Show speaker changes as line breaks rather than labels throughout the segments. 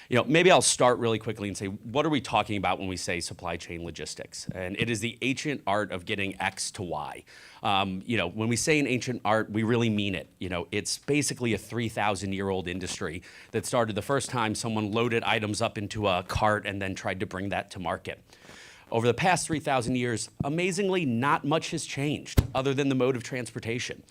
Maybe I'll start really quickly and say, what are we talking about when we say supply chain logistics? And it is the ancient art of getting X to Y. When we say an ancient art, we really mean it. It's basically a 3,000-year-old industry that started the first time someone loaded items up into a cart and then tried to bring that to market. Over the past 3,000 years, amazingly, not much has changed other than the mode of transportation.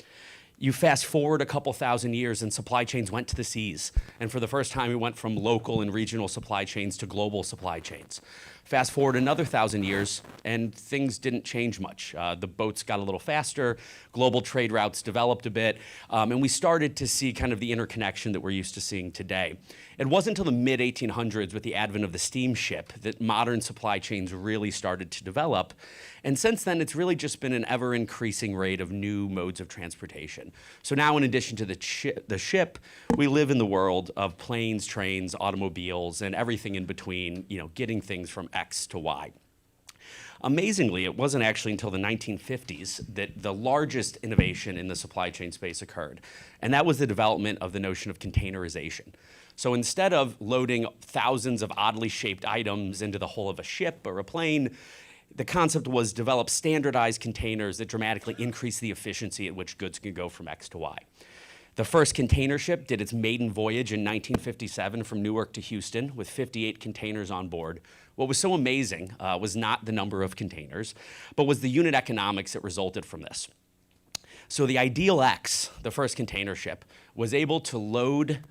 You fast forward a couple thousand years and supply chains went to the seas. And for the first time, we went from local and regional supply chains to global supply chains. Fast forward another 1,000 years and things didn't change much. The boats got a little faster, global trade routes developed a bit, and we started to see kind of the interconnection that we're used to seeing today. It wasn't until the mid-1800s with the advent of the steamship that modern supply chains really started to develop. And since then, it's really just been an ever-increasing rate of new modes of transportation. So now, in addition to the ship, we live in the world of planes, trains, automobiles, and everything in between, getting things from X to Y. Amazingly, it wasn't actually until the 1950s that the largest innovation in the supply chain space occurred, and that was the development of the notion of containerization. So instead of loading thousands of oddly shaped items into the hull of a ship or a plane, the concept was develop standardized containers that dramatically increase the efficiency at which goods can go from X to Y. The first container ship did its maiden voyage in 1957 from Newark to Houston with 58 containers on board. What was so amazing was not the number of containers, but was the unit economics that resulted from this. So the Ideal X, the first container ship, was able to load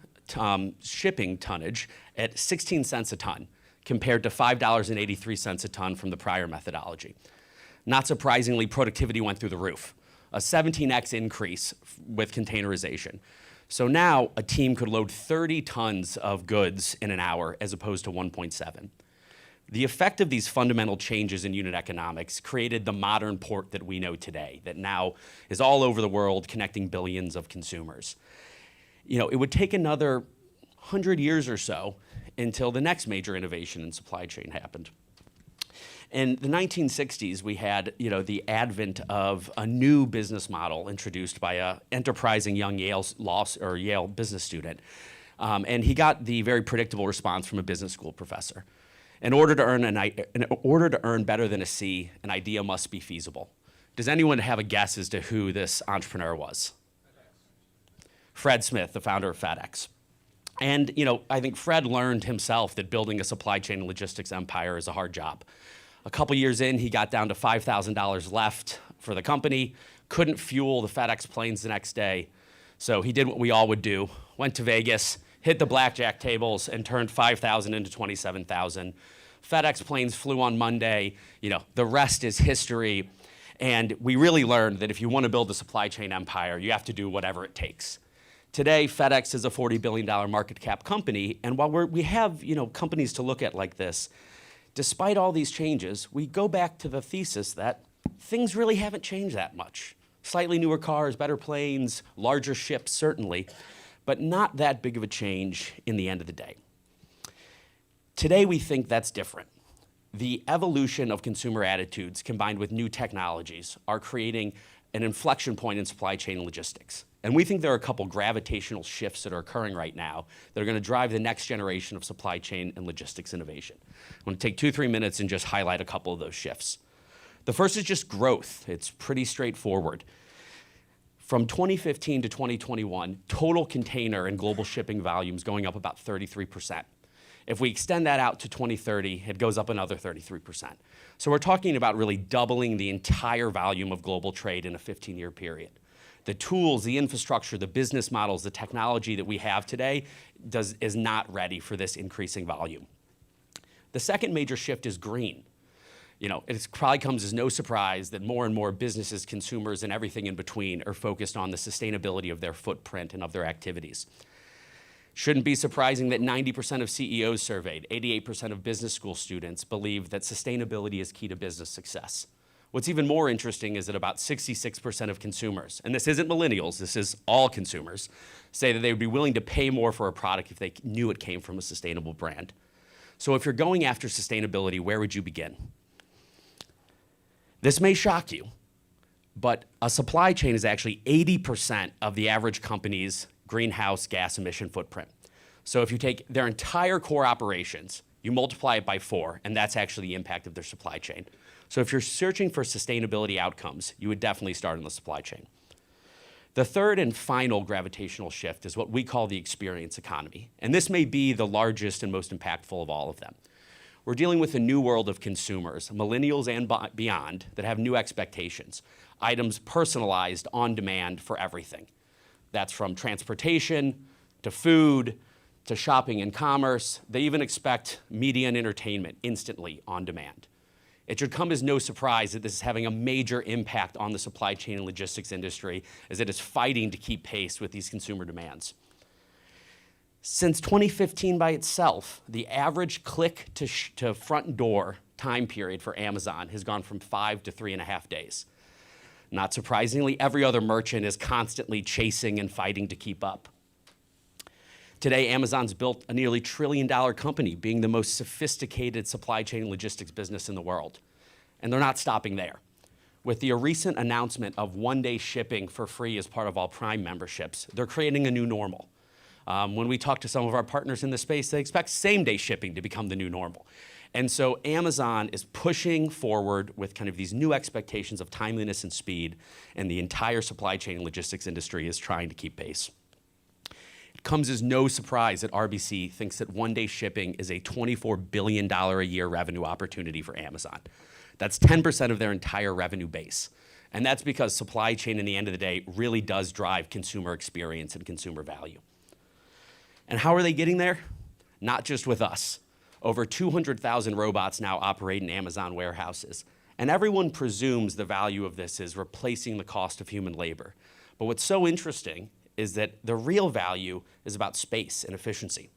shipping tonnage at 16 cents a ton, compared to $5.83 a ton from the prior methodology. Not surprisingly, productivity went through the roof, a 17x increase with containerization. So now a team could load 30 tons of goods in an hour as opposed to 1.7. The effect of these fundamental changes in unit economics created the modern port that we know today, that now is all over the world connecting billions of consumers. It would take another 100 years or so until the next major innovation in supply chain happened. In the 1960s, we had the advent of a new business model introduced by an enterprising young Yale business student. And he got the very predictable response from a business school professor. In order to earn better than a C, an idea must be feasible. Does anyone have a guess as to who this entrepreneur was? Fred Smith, the founder of FedEx. And I think Fred learned himself that building a supply chain and logistics empire is a hard job. A couple years in, he got down to $5,000 left for the company, couldn't fuel the FedEx planes the next day. So he did what we all would do, went to Vegas, hit the blackjack tables, and turned 5,000 into 27,000. FedEx planes flew on Monday. The rest is history. And we really learned that if you want to build a supply chain empire, you have to do whatever it takes. Today, FedEx is a $40 billion market cap company, and while we have companies to look at like this, despite all these changes, we go back to the thesis that things really haven't changed that much. Slightly newer cars, better planes, larger ships, certainly, but not that big of a change in the end of the day. Today, we think that's different. The evolution of consumer attitudes combined with new technologies are creating an inflection point in supply chain and logistics. And we think there are a couple gravitational shifts that are occurring right now that are going to drive the next generation of supply chain and logistics innovation. I'm going to take 2-3 minutes and just highlight a couple of those shifts. The first is just growth. It's pretty straightforward. From 2015 to 2021, total container and global shipping volumes going up about 33%. If we extend that out to 2030, it goes up another 33%. So we're talking about really doubling the entire volume of global trade in a 15-year period. The tools, the infrastructure, the business models, the technology that we have today is not ready for this increasing volume. The second major shift is green. It probably comes as no surprise that more and more businesses, consumers, and everything in between are focused on the sustainability of their footprint and of their activities. Shouldn't be surprising that 90% of CEOs surveyed, 88% of business school students believe that sustainability is key to business success. What's even more interesting is that about 66% of consumers, and this isn't millennials, this is all consumers, say that they would be willing to pay more for a product if they knew it came from a sustainable brand. So if you're going after sustainability, where would you begin? This may shock you, but a supply chain is actually 80% of the average company's greenhouse gas emission footprint. So if you take their entire core operations, you multiply it by 4, and that's actually the impact of their supply chain. So if you're searching for sustainability outcomes, you would definitely start in the supply chain. The third and final gravitational shift is what we call the experience economy. And this may be the largest and most impactful of all of them. We're dealing with a new world of consumers, millennials and beyond, that have new expectations, items personalized on demand for everything. That's from transportation to food to shopping and commerce. They even expect media and entertainment instantly on demand. It should come as no surprise that this is having a major impact on the supply chain and logistics industry as it is fighting to keep pace with these consumer demands. Since 2015 by itself, the average click to front door time period for Amazon has gone from 5 to 3.5 days. Not surprisingly, every other merchant is constantly chasing and fighting to keep up. Today, Amazon's built a nearly $1 trillion company, being the most sophisticated supply chain and logistics business in the world. And they're not stopping there. With the recent announcement of one-day shipping for free as part of all Prime memberships, they're creating a new normal. When we talk to some of our partners in the space, they expect same-day shipping to become the new normal. And so Amazon is pushing forward with kind of these new expectations of timeliness and speed, and the entire supply chain and logistics industry is trying to keep pace. It comes as no surprise that RBC thinks that one-day shipping is a $24 billion a year revenue opportunity for Amazon. That's 10% of their entire revenue base. And that's because supply chain, in the end of the day, really does drive consumer experience and consumer value. And how are they getting there? Not just with us. Over 200,000 robots now operate in Amazon warehouses. And everyone presumes the value of this is replacing the cost of human labor. But what's so interesting is that the real value is about space and efficiency.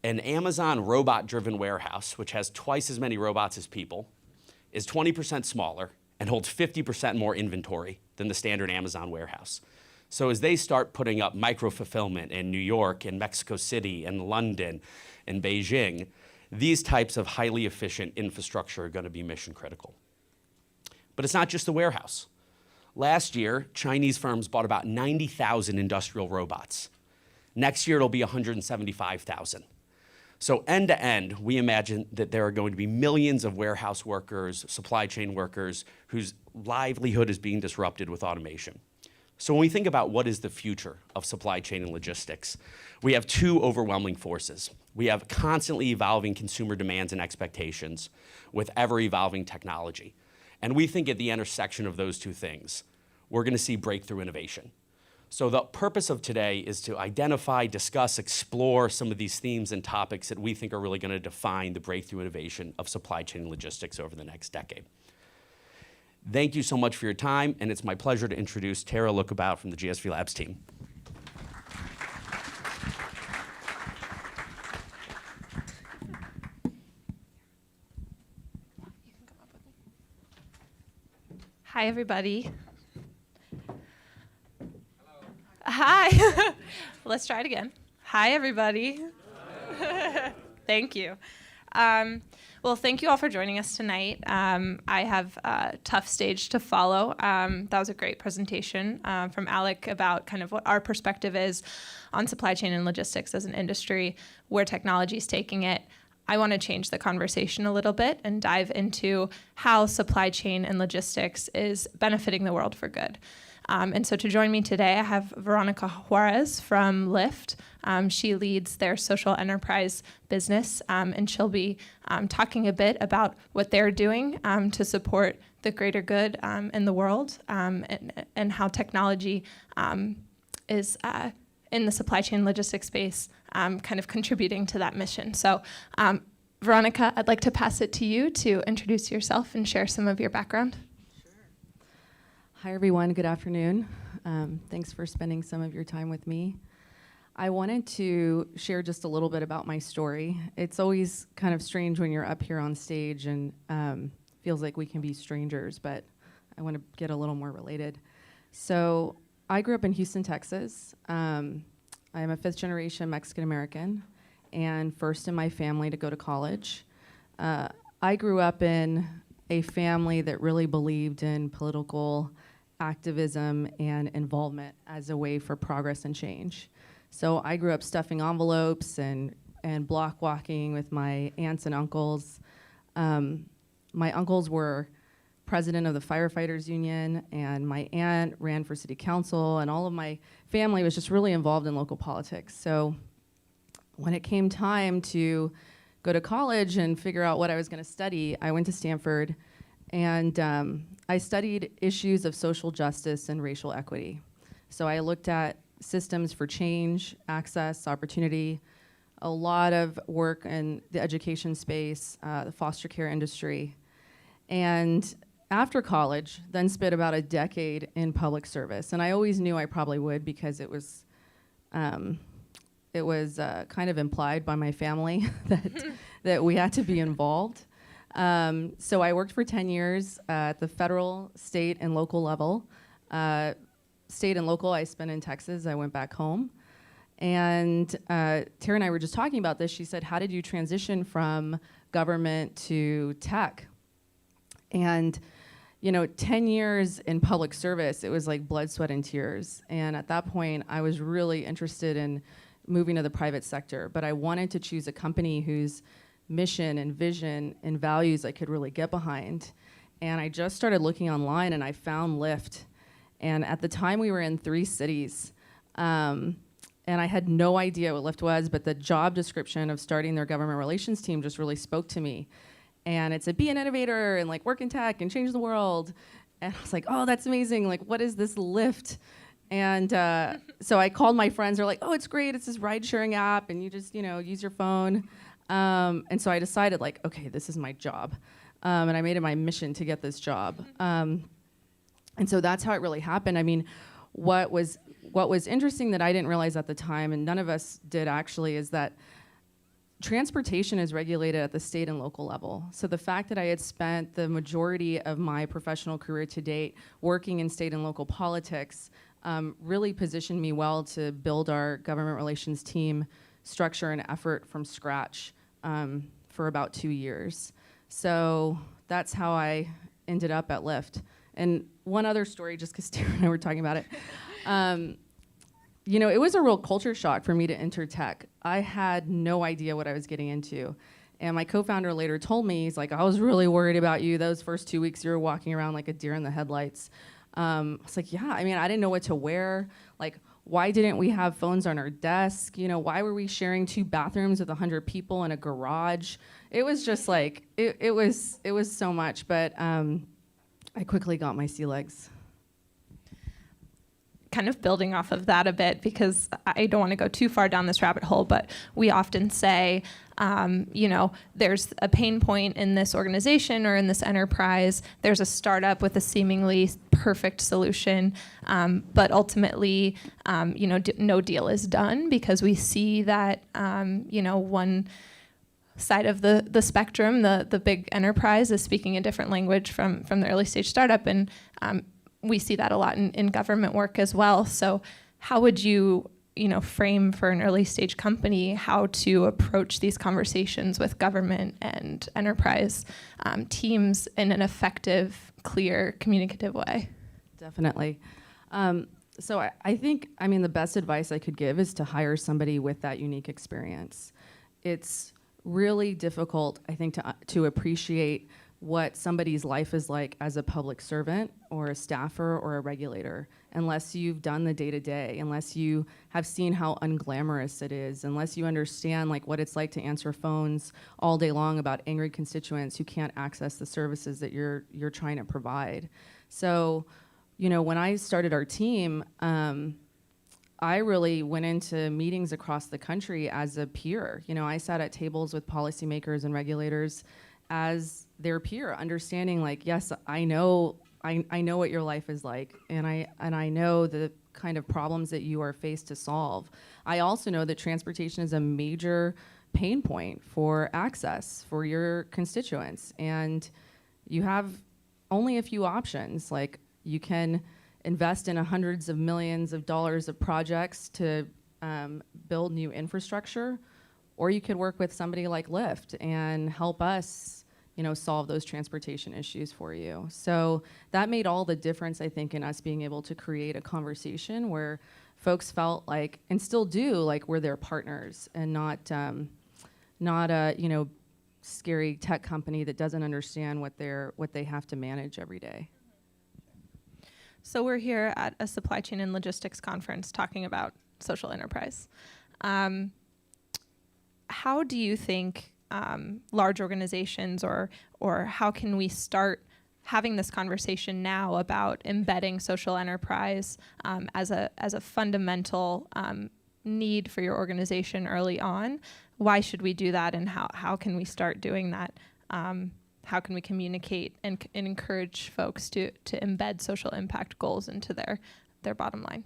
An Amazon robot-driven warehouse, which has twice as many robots as people, is 20% smaller and holds 50% more inventory than the standard Amazon warehouse. So as they start putting up micro-fulfillment in New York and Mexico City and London and Beijing, these types of highly efficient infrastructure are going to be mission critical. But it's not just the warehouse. Last year, Chinese firms bought about 90,000 industrial robots. Next year, it'll be 175,000. So end to end, we imagine that there are going to be millions of warehouse workers, supply chain workers, whose livelihood is being disrupted with automation. So when we think about what is the future of supply chain and logistics, we have two overwhelming forces. We have constantly evolving consumer demands and expectations with ever-evolving technology. And we think at the intersection of those two things, we're going to see breakthrough innovation. So the purpose of today is to identify, discuss, explore some of these themes and topics that we think are really going to define the breakthrough innovation of supply chain and logistics over the next decade. Thank you so much for your time, and it's my pleasure to introduce Tara Lookabout from the GSVlabs team.
Hi, everybody. Hello. Hi. Let's try it again. Hi, everybody. Thank you. Well, thank you all for joining us tonight. I have a tough stage to follow. That was a great presentation from Alec about kind of what our perspective is on supply chain and logistics as an industry, where technology is taking it. I want to change the conversation a little bit and dive into how supply chain and logistics is benefiting the world for good. And so to join me today, I have Veronica Juarez from Lyft. She leads their social enterprise business, and she'll be talking a bit about what they're doing to support the greater good in the world, and how technology is in the supply chain logistics space kind of contributing to that mission. So Veronica, I'd like to pass it to you to introduce yourself and share some of your background.
Hi, everyone. Good afternoon. Thanks for spending some of your time with me. I wanted to share just a little bit about my story. It's always kind of strange when you're up here on stage and feels like we can be strangers, but I want to get a little more related. So I grew up in Houston, Texas. I'm a fifth-generation Mexican-American and first in my family to go to college. I grew up in a family that really believed in political activism and involvement as a way for progress and change. So I grew up stuffing envelopes and block walking with my aunts and uncles. My uncles were president of the firefighters union, and my aunt ran for city council, and all of my family was just really involved in local politics. So when it came time to go to college and figure out what I was going to study, I went to Stanford, and I studied issues of social justice and racial equity. So I looked at systems for change, access, opportunity, a lot of work in the education space, the foster care industry. And after college, then spent about a decade in public service. And I always knew I probably would, because it was kind of implied by my family that we had to be involved. So I worked for 10 years at the federal, state, and local level. State and local, I spent in Texas. I went back home. And Tara and I were just talking about this. She said, how did you transition from government to tech? And 10 years in public service, it was like blood, sweat, and tears. And at that point, I was really interested in moving to the private sector. But I wanted to choose a company whose mission and vision and values I could really get behind. And I just started looking online, and I found Lyft. And at the time, we were in 3 cities. And I had no idea what Lyft was, but the job description of starting their government relations team just really spoke to me. And it said, be an innovator and like work in tech and change the world. And I was like, oh, that's amazing. Like, what is this Lyft? And so I called my friends. They're like, oh, it's great. It's this ride sharing app, and you just, use your phone. And so I decided, like, okay, this is my job. And I made it my mission to get this job. And so that's how it really happened. I mean, what was interesting that I didn't realize at the time, and none of us did actually, is that transportation is regulated at the state and local level. So the fact that I had spent the majority of my professional career to date working in state and local politics really positioned me well to build our government relations team structure and effort from scratch for about 2 years. So that's how I ended up at Lyft. And one other story, just because Tara and I were talking about it. It was a real culture shock for me to enter tech. I had no idea what I was getting into. And my co-founder later told me, he's like, I was really worried about you. Those first 2 weeks, you were walking around like a deer in the headlights. I was like, yeah, I mean, I didn't know what to wear. Like, why didn't we have phones on our desk? Why were we sharing 2 bathrooms with 100 people in a garage? It was just like, it was so much. But I quickly got my sea legs.
Kind of building off of that a bit, because I don't want to go too far down this rabbit hole, but we often say, there's a pain point in this organization or in this enterprise. There's a startup with a seemingly perfect solution, but ultimately, no deal is done, because we see that, one side of the spectrum, the big enterprise, is speaking a different language from the early stage startup, and we see that a lot in government work as well. So how would you, frame for an early stage company how to approach these conversations with government and enterprise teams in an effective, clear, communicative way?
Definitely. So I think, the best advice I could give is to hire somebody with that unique experience. It's really difficult, I think, to appreciate what somebody's life is like as a public servant or a staffer or a regulator, unless you've done the day-to-day, unless you have seen how unglamorous it is, unless you understand like what it's like to answer phones all day long about angry constituents who can't access the services that you're trying to provide. So, when I started our team, I really went into meetings across the country as a peer. I sat at tables with policymakers and regulators as their peer, understanding like, yes, I know what your life is like, and I know the kind of problems that you are faced to solve. I also know that transportation is a major pain point for access for your constituents, and you have only a few options. Like, you can invest in hundreds of millions of dollars of projects to build new infrastructure, or you could work with somebody like Lyft and help us, solve those transportation issues for you. So that made all the difference, I think, in us being able to create a conversation where folks felt like, and still do, like we're their partners and not a, scary tech company that doesn't understand what they have to manage every day.
So we're here at a supply chain and logistics conference talking about social enterprise. How do you think large organizations or how can we start having this conversation now about embedding social enterprise as a fundamental need for your organization early on? Why should we do that, and how can we start doing that? How can we communicate and encourage folks to embed social impact goals into their bottom line?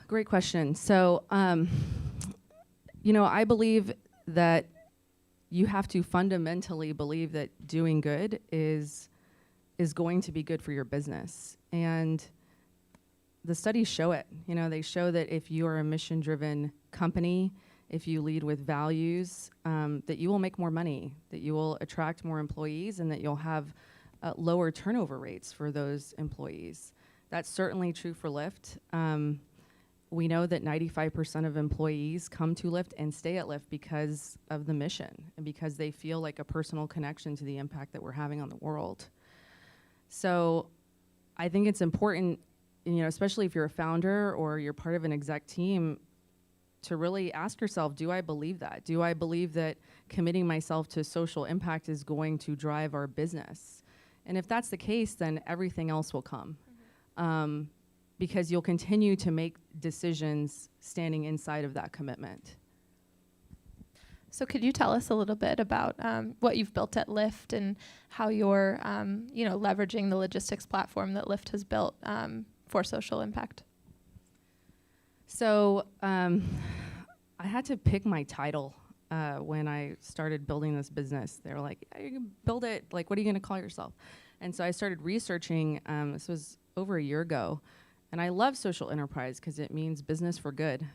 Great question. So, I believe that you have to fundamentally believe that doing good is going to be good for your business. And the studies show it. They show that if you are a mission-driven company, if you lead with values, that you will make more money, that you will attract more employees, and that you'll have lower turnover rates for those employees. That's certainly true for Lyft. We know that 95% of employees come to Lyft and stay at Lyft because of the mission and because they feel like a personal connection to the impact that we're having on the world. So I think it's important, especially if you're a founder or you're part of an exec team, to really ask yourself, do I believe that? Do I believe that committing myself to social impact is going to drive our business? And if that's the case, then everything else will come. Because you'll continue to make decisions standing inside of that commitment.
So could you tell us a little bit about what you've built at Lyft and how you're leveraging the logistics platform that Lyft has built for social impact?
So I had to pick my title when I started building this business. They were like, yeah, you can build it, like, what are you gonna call yourself? And so I started researching, this was over a year ago, and I love social enterprise because it means business for good.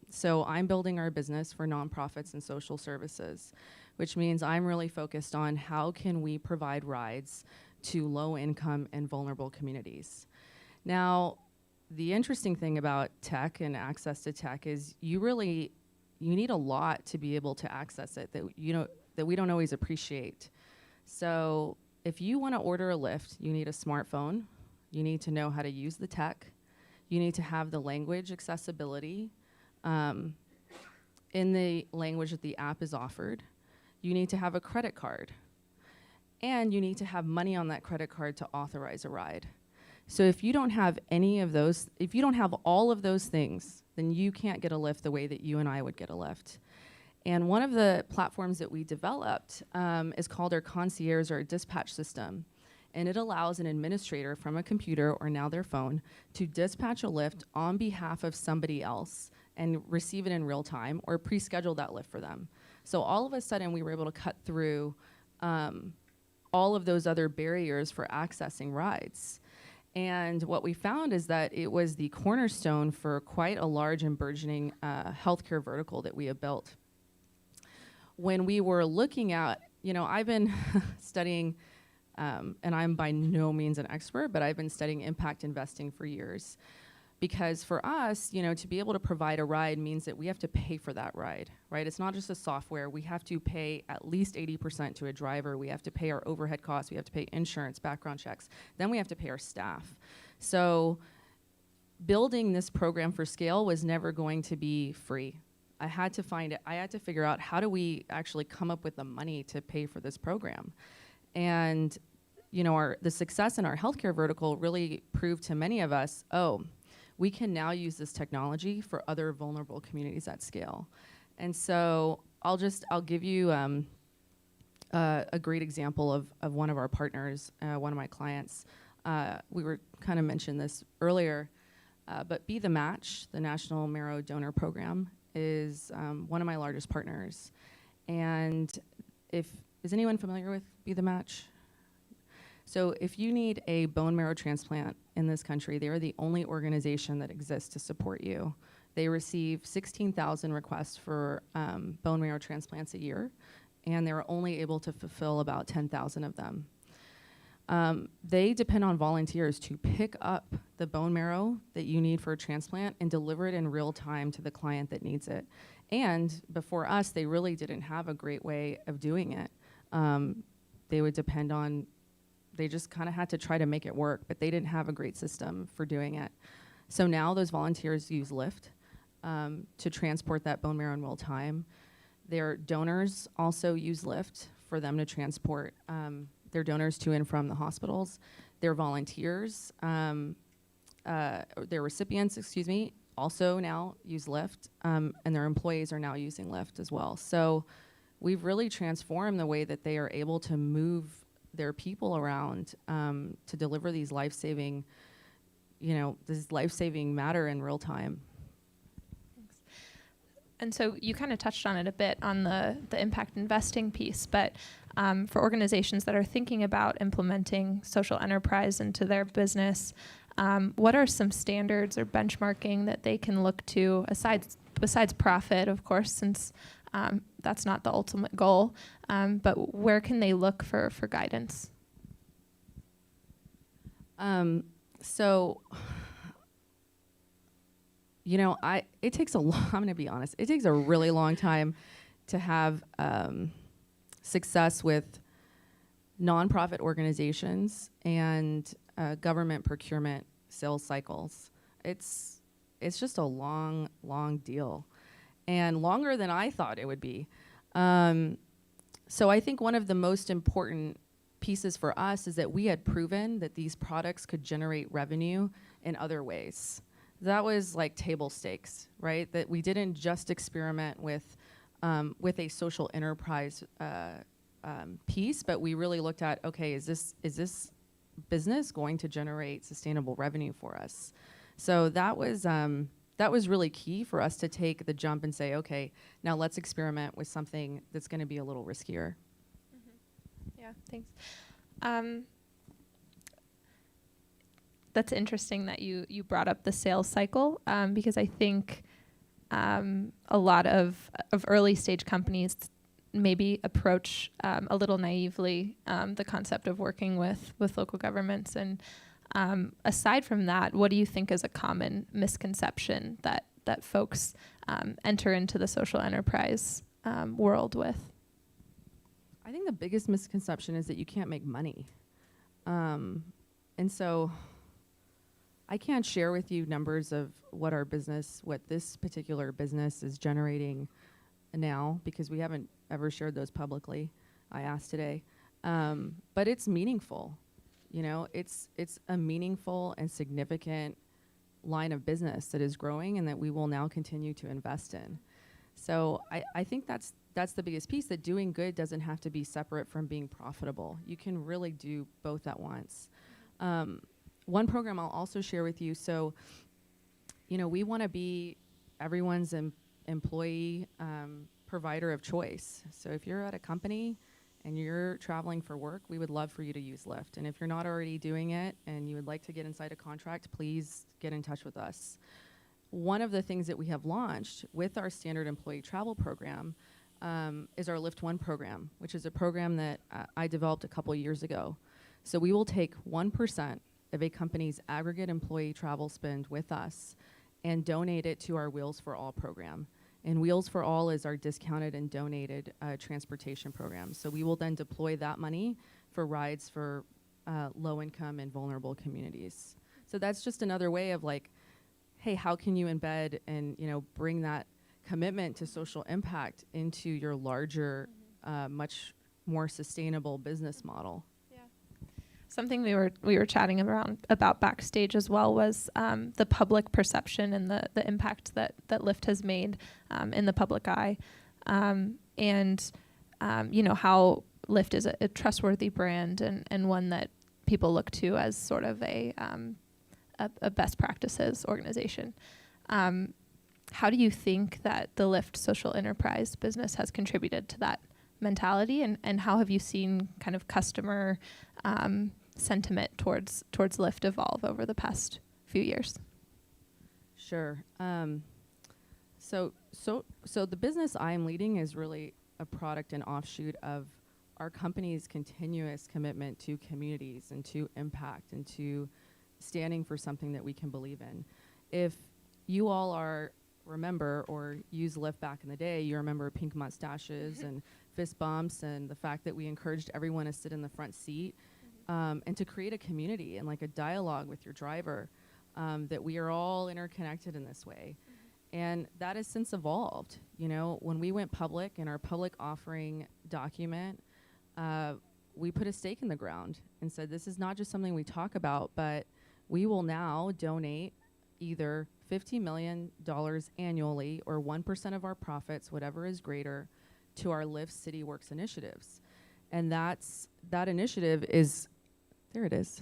So I'm building our business for nonprofits and social services, which means I'm really focused on how can we provide rides to low income and vulnerable communities. Now, the interesting thing about tech and access to tech is you need a lot to be able to access it that we don't always appreciate. So if you want to order a Lyft, you need a smartphone. You need to know how to use the tech. You need to have the language accessibility in the language that the app is offered. You need to have a credit card. And you need to have money on that credit card to authorize a ride. So if you don't have any of those, if you don't have all of those things, then you can't get a Lyft the way that you and I would get a Lyft. And one of the platforms that we developed is called our concierge or dispatch system. And it allows an administrator from a computer or now their phone to dispatch a Lyft on behalf of somebody else and receive it in real time or pre-schedule that Lyft for them. So all of a sudden we were able to cut through all of those other barriers for accessing rides. And what we found is that it was the cornerstone for quite a large and burgeoning healthcare vertical that we have built. When we were looking at, I've been studying, and I'm by no means an expert, but I've been studying impact investing for years. Because for us, to be able to provide a ride means that we have to pay for that ride, right? It's not just a software. We have to pay at least 80% to a driver. We have to pay our overhead costs. We have to pay insurance, background checks. Then we have to pay our staff. So building this program for scale was never going to be free. I had to figure out how do we actually come up with the money to pay for this program. And the success in our healthcare vertical really proved to many of us, we can now use this technology for other vulnerable communities at scale. And so I'll give you a great example of one of our partners, one of my clients. We were kind of mentioned this earlier, but Be the Match, the National Marrow Donor Program, is one of my largest partners. And is anyone familiar with Be the Match? So if you need a bone marrow transplant in this country, they are the only organization that exists to support you. They receive 16,000 requests for bone marrow transplants a year, and they're only able to fulfill about 10,000 of them. They depend on volunteers to pick up the bone marrow that you need for a transplant and deliver it in real time to the client that needs it. And before us, they really didn't have a great way of doing it. They would depend on, they just kind of had to try to make it work, but they didn't have a great system for doing it. So now those volunteers use Lyft to transport that bone marrow in real time. Their donors also use Lyft for them to transport their donors to and from the hospitals. Their volunteers, their recipients, also now use Lyft, and their employees are now using Lyft as well. So we've really transformed the way that they are able to move their people around to deliver these life-saving, this life-saving matter in real time.
Thanks. And so you kind of touched on it a bit on the impact investing piece, but for organizations that are thinking about implementing social enterprise into their business, what are some standards or benchmarking that they can look to besides profit, of course, since that's not the ultimate goal, but where can they look for guidance?
So, it takes I'm going to be honest, it takes a really long time to have success with nonprofit organizations and government procurement sales cycles. It's just a long, long deal, and longer than I thought it would be. So I think one of the most important pieces for us is that we had proven that these products could generate revenue in other ways. That was like table stakes, right? That we didn't just experiment with a social enterprise piece, but we really looked at, okay, is this business going to generate sustainable revenue for us? So that was really key for us to take the jump and say, okay, now let's experiment with something that's going to be a little riskier.
Mm-hmm. Yeah, thanks. That's interesting that you brought up the sales cycle, because I think a lot of early stage companies maybe approach a little naively the concept of working with local governments. And aside from that, what do you think is a common misconception that folks enter into the social enterprise world with?
I think the biggest misconception is that you can't make money. And so I can't share with you numbers of what this particular business is generating now, because we haven't ever shared those publicly. I asked today. But it's meaningful. It's a meaningful and significant line of business that is growing and that we will now continue to invest in. So I think that's the biggest piece, that doing good doesn't have to be separate from being profitable. You can really do both at once. One program I'll also share with you, so, we want to be everyone's employee provider of choice. So if you're at a company and you're traveling for work, we would love for you to use Lyft. And if you're not already doing it and you would like to get inside a contract, please get in touch with us. One of the things that we have launched with our standard employee travel program is our Lyft One program, which is a program that I developed a couple years ago. So we will take 1% of a company's aggregate employee travel spend with us and donate it to our Wheels for All program. And Wheels for All is our discounted and donated transportation program. So we will then deploy that money for rides for low-income and vulnerable communities. So that's just another way of like, hey, how can you embed and bring that commitment to social impact into your larger, much more sustainable business model?
Something we were chatting about backstage as well was the public perception and the impact that Lyft has made in the public eye, and how Lyft is a trustworthy brand and one that people look to as sort of a best practices organization. How do you think that the Lyft social enterprise business has contributed to that mentality, and how have you seen kind of customer sentiment towards Lyft evolve over the past few years?
Sure. So the business I am leading is really a product and offshoot of our company's continuous commitment to communities and to impact and to standing for something that we can believe in. If you all remember or use Lyft back in the day, you remember pink mustaches and fist bumps and the fact that we encouraged everyone to sit in the front seat and to create a community and like a dialogue with your driver, that we are all interconnected in this way. And that has since evolved. You know, when we went public in our public offering document, we put a stake in the ground and said, this is not just something we talk about, but we will now donate either $50 million annually or 1% of our profits, whatever is greater, to our Lyft City Works initiatives. And that initiative is, there it is.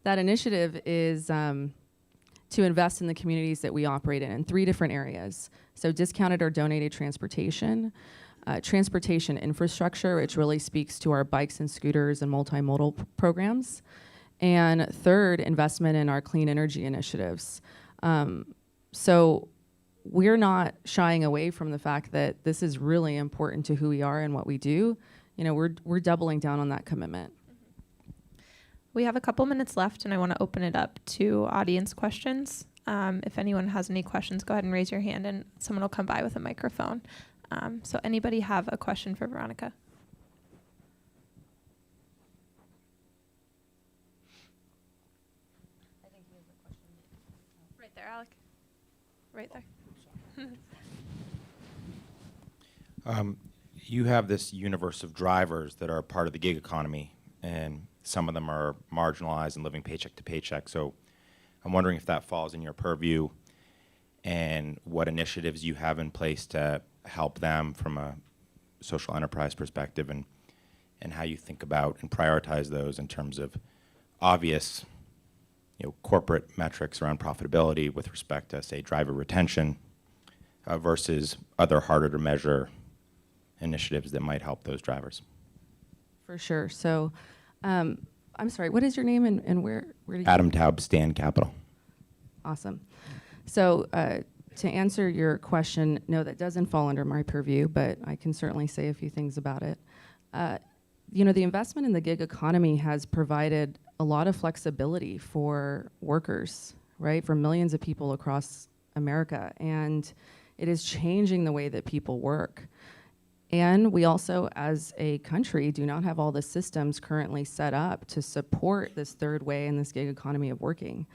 That initiative is to invest in the communities that we operate in 3 different areas. So discounted or donated transportation, transportation infrastructure, which really speaks to our bikes and scooters and multimodal programs, and third, investment in our clean energy initiatives. So we're not shying away from the fact that this is really important to who we are and what we do. You know, we're doubling down on that commitment.
We have a couple minutes left, and I want to open it up to audience questions. If anyone has any questions, go ahead and raise your hand, and someone will come by with a microphone. So anybody have a question for Veronica?
I think he has a question.
Right there, Alec. Right there.
You have this universe of drivers that are part of the gig economy, and some of them are marginalized and living paycheck to paycheck. So I'm wondering if that falls in your purview and what initiatives you have in place to help them from a social enterprise perspective, and how you think about and prioritize those in terms of obvious, corporate metrics around profitability with respect to, say, driver retention versus other harder to measure initiatives that might help those drivers.
For sure. So, I'm sorry, what is your name and where do you...
Adam Taub, Stand Capital.
Awesome. So, to answer your question, no, that doesn't fall under my purview, but I can certainly say a few things about it. The investment in the gig economy has provided a lot of flexibility for workers, right? For millions of people across America. And it is changing the way that people work. And we also, as a country, do not have all the systems currently set up to support this third way in this gig economy of working.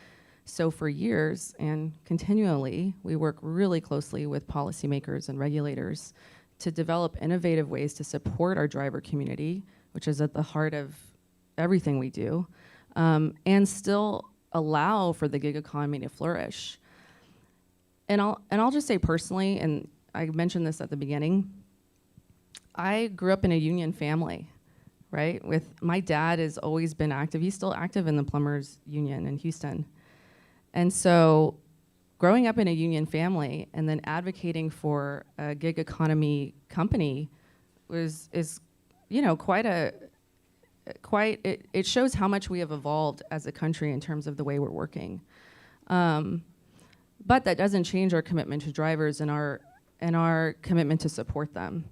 So for years and continually, we work really closely with policymakers and regulators to develop innovative ways to support our driver community, which is at the heart of everything we do, and still allow for the gig economy to flourish. And I'll just say personally, and I mentioned this at the beginning, I grew up in a union family, right? With my dad has always been active. He's still active in the plumbers union in Houston. And so growing up in a union family and then advocating for a gig economy company is it shows how much we have evolved as a country in terms of the way we're working. But that doesn't change our commitment to drivers and our commitment to support them.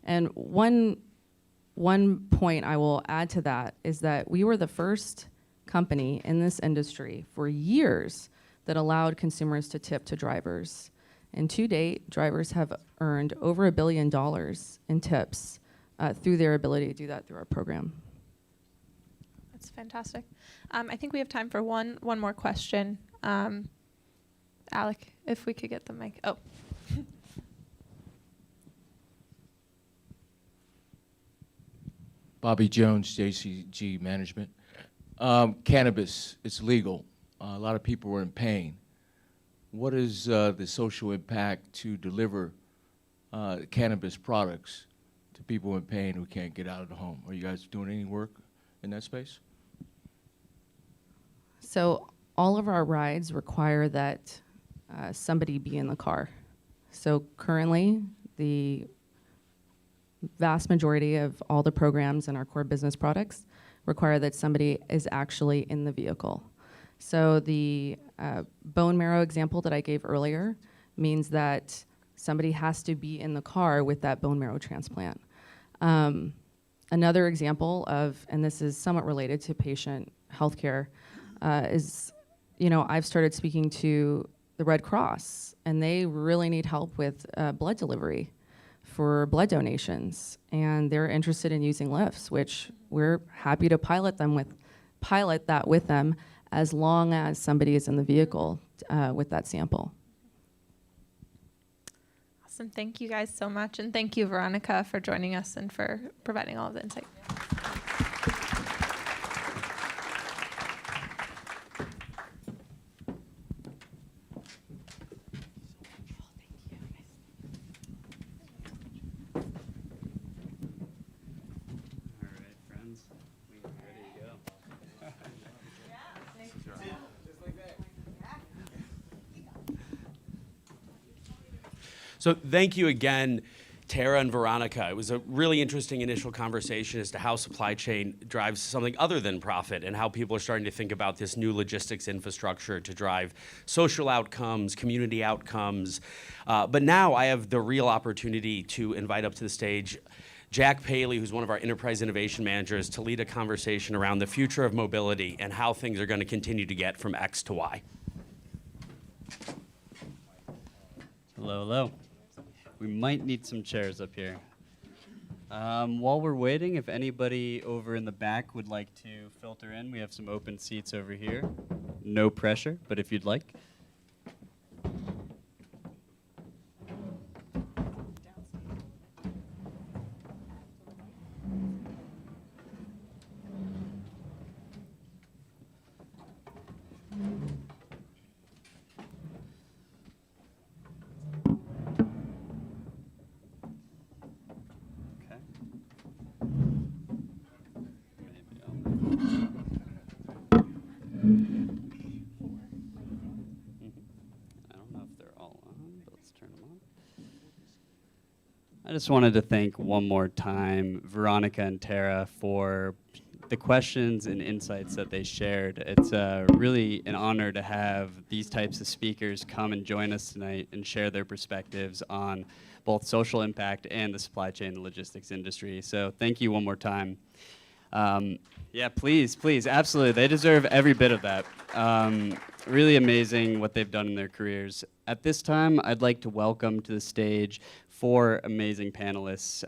And one point I will add to that is that we were the first company in this industry for years that allowed consumers to tip to drivers. And to date, drivers have earned over $1 billion in tips through their ability to do that through our program.
That's fantastic. I think we have time for one more question. Alec, if we could get the mic. Oh.
Bobby Jones, JCG Management. Cannabis, it's legal. A lot of people are in pain. What is the social impact to deliver cannabis products to people in pain who can't get out of the home? Are you guys doing any work in that space?
So all of our rides require that somebody be in the car. So currently, the vast majority of all the programs in our core business products require that somebody is actually in the vehicle. So the bone marrow example that I gave earlier means that somebody has to be in the car with that bone marrow transplant. Another example of, and this is somewhat related to patient healthcare, is, I've started speaking to the Red Cross, and they really need help with blood delivery for blood donations, and they're interested in using lifts, which we're happy to pilot that with them as long as somebody is in the vehicle with that sample.
Awesome. Thank you guys so much. And thank you, Veronica, for joining us and for providing all of the insight.
All right, friends, we are ready to go.
So thank you again, Tara and Veronica. It was a really interesting initial conversation as to how supply chain drives something other than profit and how people are starting to think about this new logistics infrastructure to drive social outcomes, community outcomes. But now I have the real opportunity to invite up to the stage Jack Paley, who's one of our enterprise innovation managers, to lead a conversation around the future of mobility and how things are going to continue to get from X to Y.
Hello, hello. We might need some chairs up here. While we're waiting, if anybody over in the back would like to filter in, we have some open seats over here. No pressure, but if you'd like. Okay. Maybe I don't know if they're all on, but let's turn them on. I just wanted to thank one more time Veronica and Tara for the questions and insights that they shared. It's really an honor to have these types of speakers come and join us tonight and share their perspectives on both social impact and the supply chain and logistics industry. So thank you one more time. Yeah, please, absolutely. They deserve every bit of that. Really amazing what they've done in their careers. At this time, I'd like to welcome to the stage 4 amazing panelists.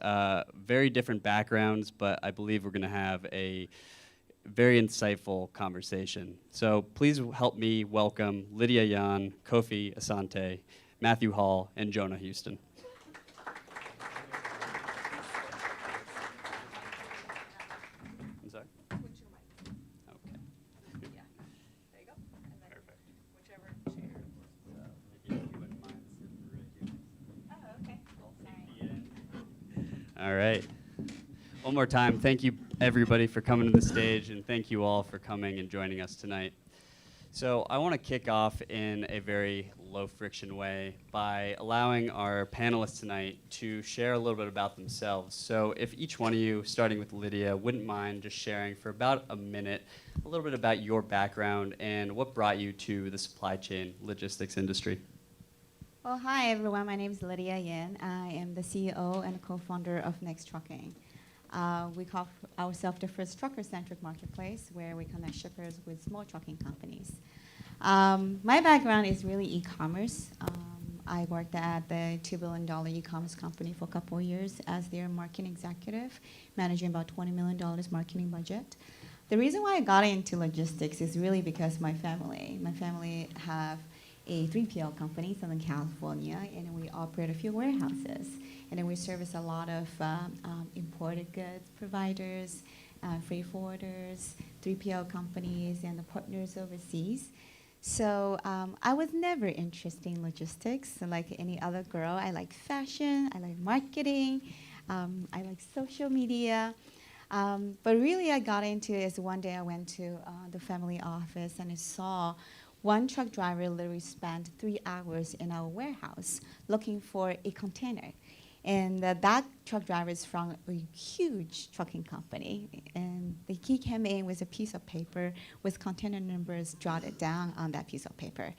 Very different backgrounds, but I believe we're going to have a very insightful conversation. So please help me welcome Lydia Yan, Kofi Asante, Matthew Hall, and Jonah Houston. I'm sorry? Okay.
Yeah. There you go. And then
Perfect.
whichever chair.
If you wouldn't mind sitting right here.
Oh, okay. Cool.
All right. One more time, thank you everybody for coming to the stage, and thank you all for coming and joining us tonight. So I want to kick off in a very low friction way by allowing our panelists tonight to share a little bit about themselves. So if each one of you, starting with Lydia, wouldn't mind just sharing for about a minute a little bit about your background and what brought you to the supply chain logistics industry.
Well, hi everyone. My name is Lydia Yin. I am the CEO and co-founder of Next Trucking. We call ourselves the first trucker-centric marketplace where we connect shippers with small trucking companies. My background is really e-commerce. I worked at the $2 billion e-commerce company for a couple of years as their marketing executive, managing about $20 million marketing budget. The reason why I got into logistics is really because my family have a 3PL company, Southern California, and we operate a few warehouses. And then we service a lot of imported goods providers, freight forwarders, 3PL companies, and the partners overseas. So I was never interested in logistics. Like any other girl, I like fashion, I like marketing, I like social media. But really I got into it is one day I went to the family office and I saw one truck driver literally spent 3 hours in our warehouse looking for a container. And that truck driver is from a huge trucking company. And he came in with a piece of paper with container numbers jotted down on that piece of paper.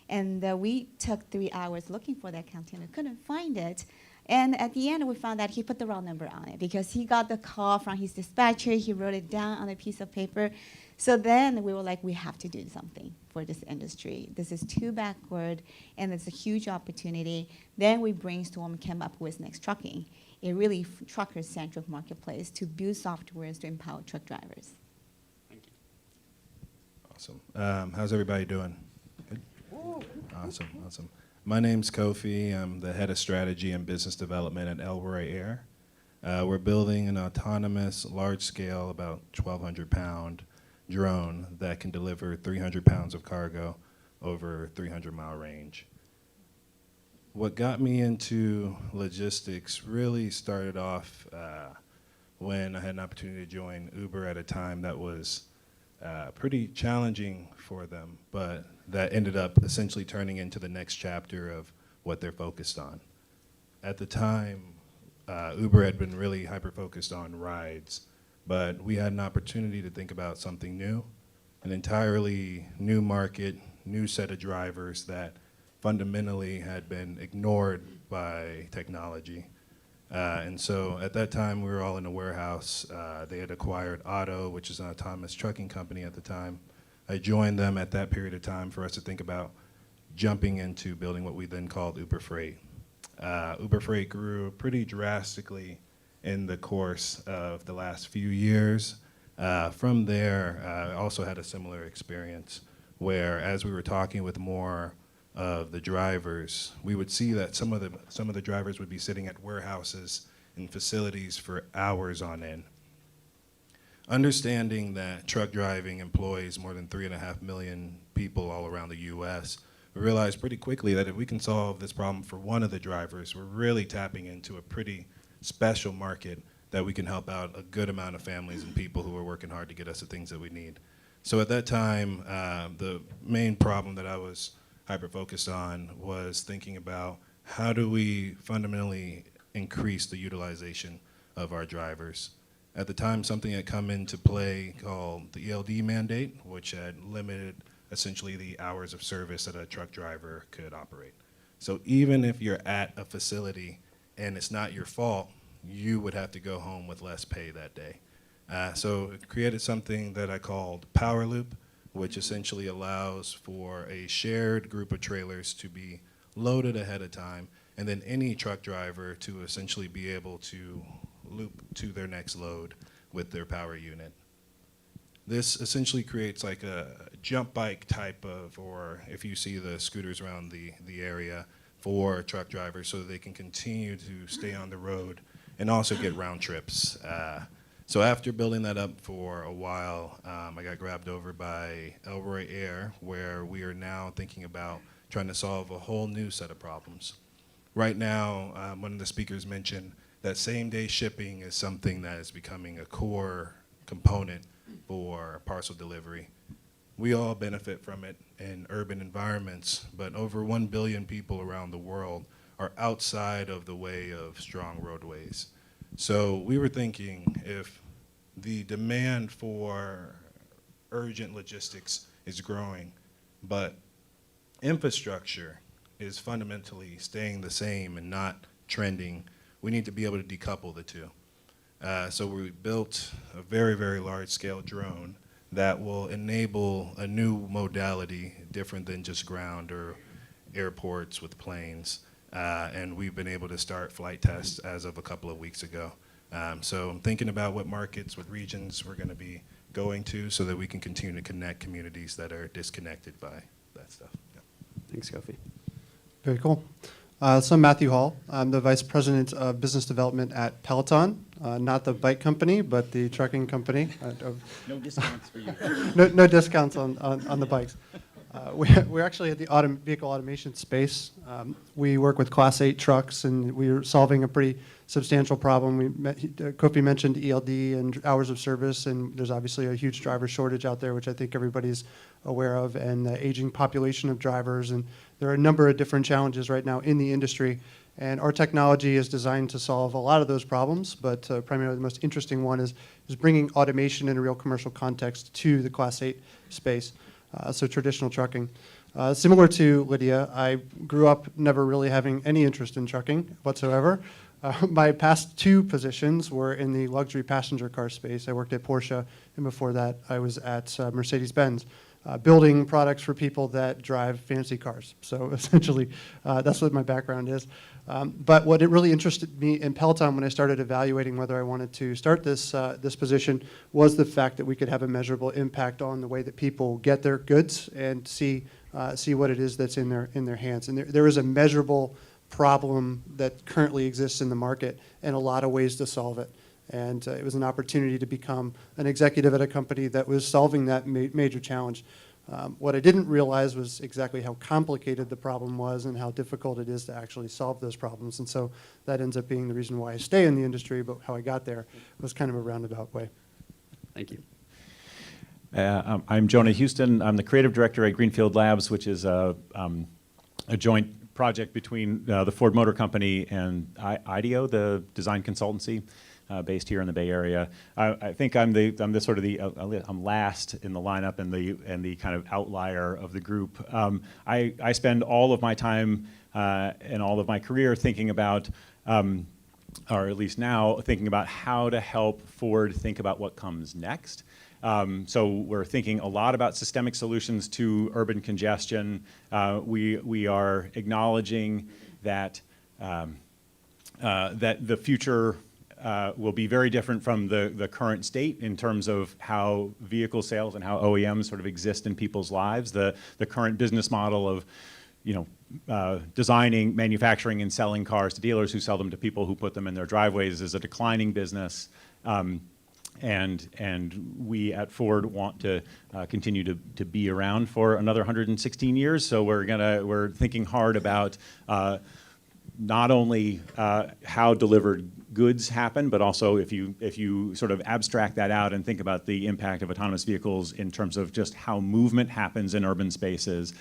And we took 3 hours looking for that container, couldn't find it. And at the end, we found that he put the wrong number on it because he got the call from his dispatcher. He wrote it down on a piece of paper. So then we were like, we have to do something for this industry. This is too backward, and it's a huge opportunity. Then we brainstormed, came up with Next Trucking, a really trucker-centric marketplace to build softwares to empower truck drivers.
Awesome. How's everybody doing? Good? Awesome, awesome. My name's Kofi. I'm the head of strategy and business development at Elroy Air. We're building an autonomous, large-scale, about 1,200-pound drone that can deliver 300 pounds of cargo over 300-mile range. What got me into logistics really started off when I had an opportunity to join Uber at a time that was pretty challenging for them, but that ended up essentially turning into the next chapter of what they're focused on. At the time, Uber had been really hyper-focused on rides, but we had an opportunity to think about something new, an entirely new market, new set of drivers that fundamentally had been ignored by technology. And so at that time, we were all in a warehouse. They had acquired Otto, which is an autonomous trucking company at the time. I joined them at that period of time for us to think about jumping into building what we then called Uber Freight. Uber Freight grew pretty drastically in the course of the last few years. From there, I also had a similar experience where as we were talking with more of the drivers, we would see that some of the drivers would be sitting at warehouses and facilities for hours on end. Understanding that truck driving employs more than 3.5 million people all around the US, we realized pretty quickly that if we can solve this problem for one of the drivers, we're really tapping into a pretty special market that we can help out a good amount of families and people who are working hard to get us the things that we need. So at that time, the main problem that I was hyper-focused on was thinking about how do we fundamentally increase the utilization of our drivers. At the time, something had come into play called the ELD mandate, which had limited essentially the hours of service that a truck driver could operate. So even if you're at a facility and it's not your fault, you would have to go home with less pay that day. So it created something that I called Power Loop, which essentially allows for a shared group of trailers to be loaded ahead of time, and then any truck driver to essentially be able to loop to their next load with their power unit. This essentially creates like a jump bike type of, or if you see the scooters around the area, for truck drivers so that they can continue to stay on the road and also get round trips. So after building that up for a while, I got grabbed over by Elroy Air, where we are now thinking about trying to solve a whole new set of problems. Right now, one of the speakers mentioned that same-day shipping is something that is becoming a core component for parcel delivery. We all benefit from it in urban environments, but over 1 billion people around the world are outside of the way of strong roadways. So we were thinking, if the demand for urgent logistics is growing, but infrastructure is fundamentally staying the same and not trending, we need to be able to decouple the two. So we built a very, very large-scale drone that will enable a new modality different than just ground or airports with planes. And we've been able to start flight tests as of a couple of weeks ago. So I'm thinking about what markets, what regions we're going to be going to so that we can continue to connect communities that are disconnected by that stuff. Yeah.
Thanks, Kofi.
Very cool. So I'm Matthew Hall. I'm the Vice President of Business Development at Peloton, not the bike company, but the trucking company.
No discounts for you.
No discounts on the bikes. We're actually at the vehicle automation space. We work with Class 8 trucks, and we're solving a pretty substantial problem. Kofi mentioned ELD and hours of service, and there's obviously a huge driver shortage out there, which I think everybody's aware of, and the aging population of drivers. And there are a number of different challenges right now in the industry, and our technology is designed to solve a lot of those problems, but primarily the most interesting one is bringing automation in a real commercial context to the Class 8 space. so traditional trucking. Similar to Lydia, I grew up never really having any interest in trucking whatsoever. My past 2 positions were in the luxury passenger car space. I worked at Porsche, and before that, I was at Mercedes-Benz, building products for people that drive fancy cars. So essentially, that's what my background is. But what it really interested me in Peloton when I started evaluating whether I wanted to start this position was the fact that we could have a measurable impact on the way that people get their goods and see what it is that's in their hands. And there is a measurable problem that currently exists in the market and a lot of ways to solve it. And it was an opportunity to become an executive at a company that was solving that major challenge. What I didn't realize was exactly how complicated the problem was and how difficult it is to actually solve those problems. And so that ends up being the reason why I stay in the industry, but how I got there was kind of a roundabout way.
Thank you.
I'm Jonah Houston. I'm the creative director at GSVlabs, which is a joint project between the Ford Motor Company and IDEO, the design consultancy based here in the Bay Area. I think I'm last in the lineup and the kind of outlier of the group. I spend all of my time and all of my career thinking about, or at least now thinking about how to help Ford think about what comes next. So we're thinking a lot about systemic solutions to urban congestion. We are acknowledging that that the future will be very different from the current state in terms of how vehicle sales and how OEMs sort of exist in people's lives. The current business model of designing, manufacturing, and selling cars to dealers who sell them to people who put them in their driveways is a declining business. And we at Ford want to continue to be around for another 116 years. So we're thinking hard about not only how delivered goods happen, but also if you sort of abstract that out and think about the impact of autonomous vehicles in terms of just how movement happens in urban spaces,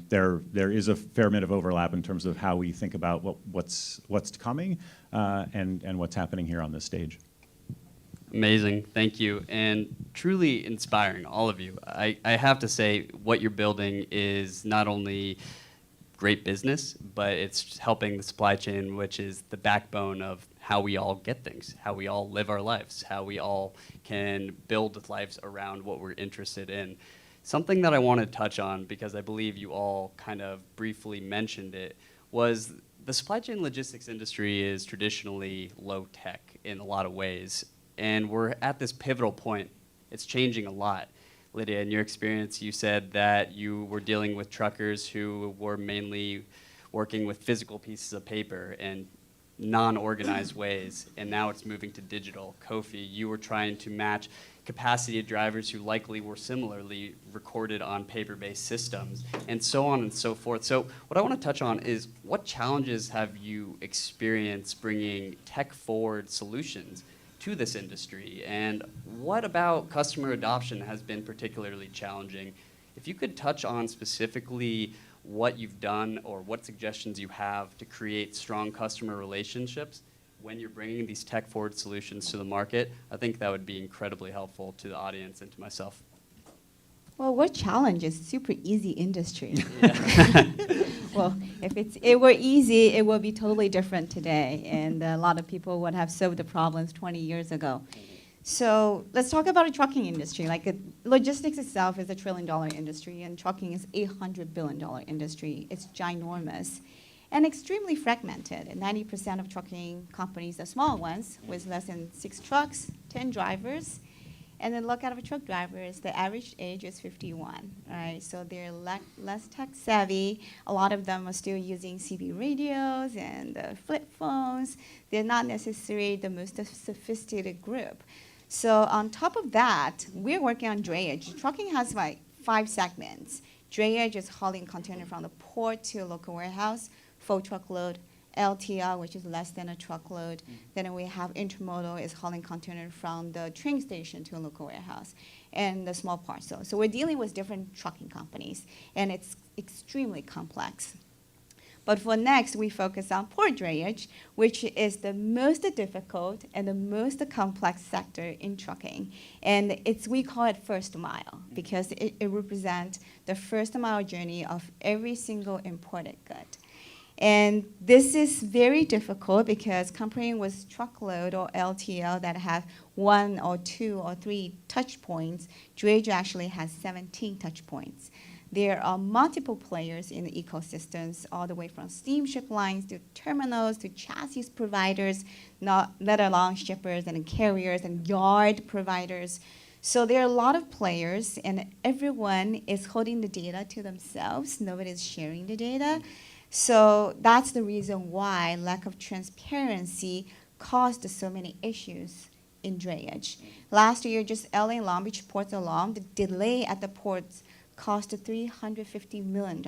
there is a fair bit of overlap in terms of how we think about what's coming and what's happening here on this stage.
Amazing, thank you, and truly inspiring, all of you. I have to say, what you're building is not only great business, but it's helping the supply chain, which is the backbone of how we all get things, how we all live our lives, how we all can build lives around what we're interested in. Something that I want to touch on, because I believe you all kind of briefly mentioned it, was the supply chain logistics industry is traditionally low tech in a lot of ways. And we're at this pivotal point. It's changing a lot. Lydia, in your experience, you said that you were dealing with truckers who were mainly working with physical pieces of paper and non-organized ways, and now it's moving to digital. Kofi, you were trying to match capacity of drivers who likely were similarly recorded on paper-based systems, and so on and so forth. So what I want to touch on is, what challenges have you experienced bringing tech-forward solutions to this industry, and what about customer adoption has been particularly challenging? If you could touch on specifically what you've done or what suggestions you have to create strong customer relationships when you're bringing these tech-forward solutions to the market, I think that would be incredibly helpful to the audience and to myself.
Well, what challenge is super easy industry?
Yeah.
Well, if it were easy, it would be totally different today, and a lot of people would have solved the problems 20 years ago. So let's talk about the trucking industry. Logistics itself is $1 trillion industry, and trucking is $800 billion industry. It's ginormous and extremely fragmented. And 90% of trucking companies are small ones with less than 6 trucks, 10 drivers. And then look at our truck drivers, the average age is 51, right? So they're less tech savvy. A lot of them are still using CB radios and flip phones. They're not necessarily the most sophisticated group. So on top of that, we're working on drayage. Trucking has 5 segments. Drayage is hauling container from the port to a local warehouse, full truckload. LTL, which is less than a truckload. Then we have intermodal, is hauling container from the train station to a local warehouse, and the small parcel. So we're dealing with different trucking companies, and it's extremely complex. But for next, we focus on port drayage, which is the most difficult and the most complex sector in trucking. And we call it first mile because it represents the first mile journey of every single imported good. And this is very difficult because comparing with truckload or LTL that have 1 or 2 or 3 touch points, drayage actually has 17 touch points. There are multiple players in the ecosystems, all the way from steamship lines to terminals to chassis providers, not let alone shippers and carriers and yard providers. So there are a lot of players, and everyone is holding the data to themselves. Nobody's sharing the data. So that's the reason why lack of transparency caused so many issues in drayage. Last year, just LA and Long Beach ports alone, the delay at the ports cost $350 million.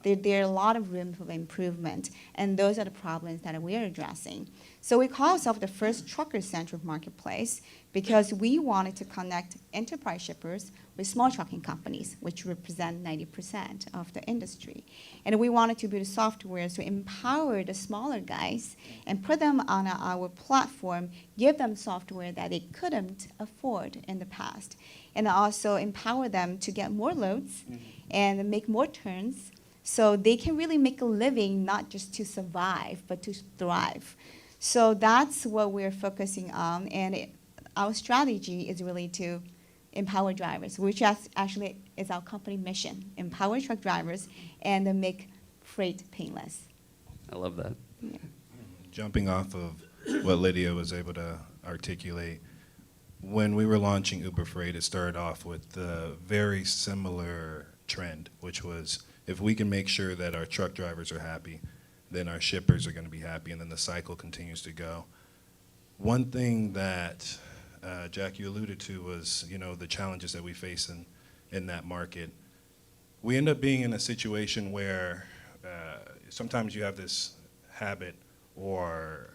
There are a lot of room for improvement, and those are the problems that we are addressing. So we call ourselves the first trucker-centric marketplace because we wanted to connect enterprise shippers with small trucking companies, which represent 90% of the industry. And we wanted to build software to empower the smaller guys and put them on our platform, give them software that they couldn't afford in the past, and also empower them to get more loads and make more turns so they can really make a living, not just to survive, but to thrive. So that's what we're focusing on, and our strategy is really to empower drivers, which actually is our company mission, empower truck drivers and make freight painless.
I love that.
Yeah.
Jumping off of what Lydia was able to articulate, when we were launching Uber Freight, it started off with a very similar trend, which was if we can make sure that our truck drivers are happy, then our shippers are going to be happy, and then the cycle continues to go. One thing that Jack, you alluded to was, the challenges that we face in that market. We end up being in a situation where sometimes you have this habit or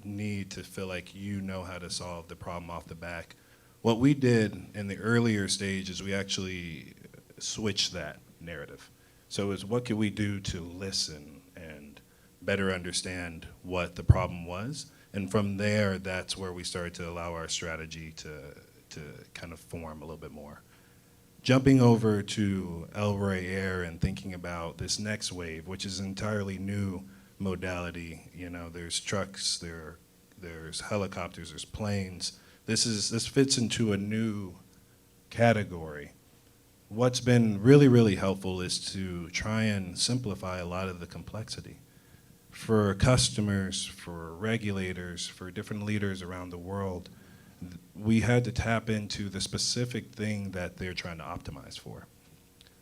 need to feel like you know how to solve the problem off the back. What we did in the earlier stage is we actually switched that narrative. So it's what could we do to listen and better understand what the problem was? And from there, that's where we started to allow our strategy to kind of form a little bit more. Jumping over to Elroy Air and thinking about this next wave, which is an entirely new modality. There's trucks, there's helicopters, there's planes. This fits into a new category. What's been really, really helpful is to try and simplify a lot of the complexity. For customers, for regulators, for different leaders around the world, we had to tap into the specific thing that they're trying to optimize for.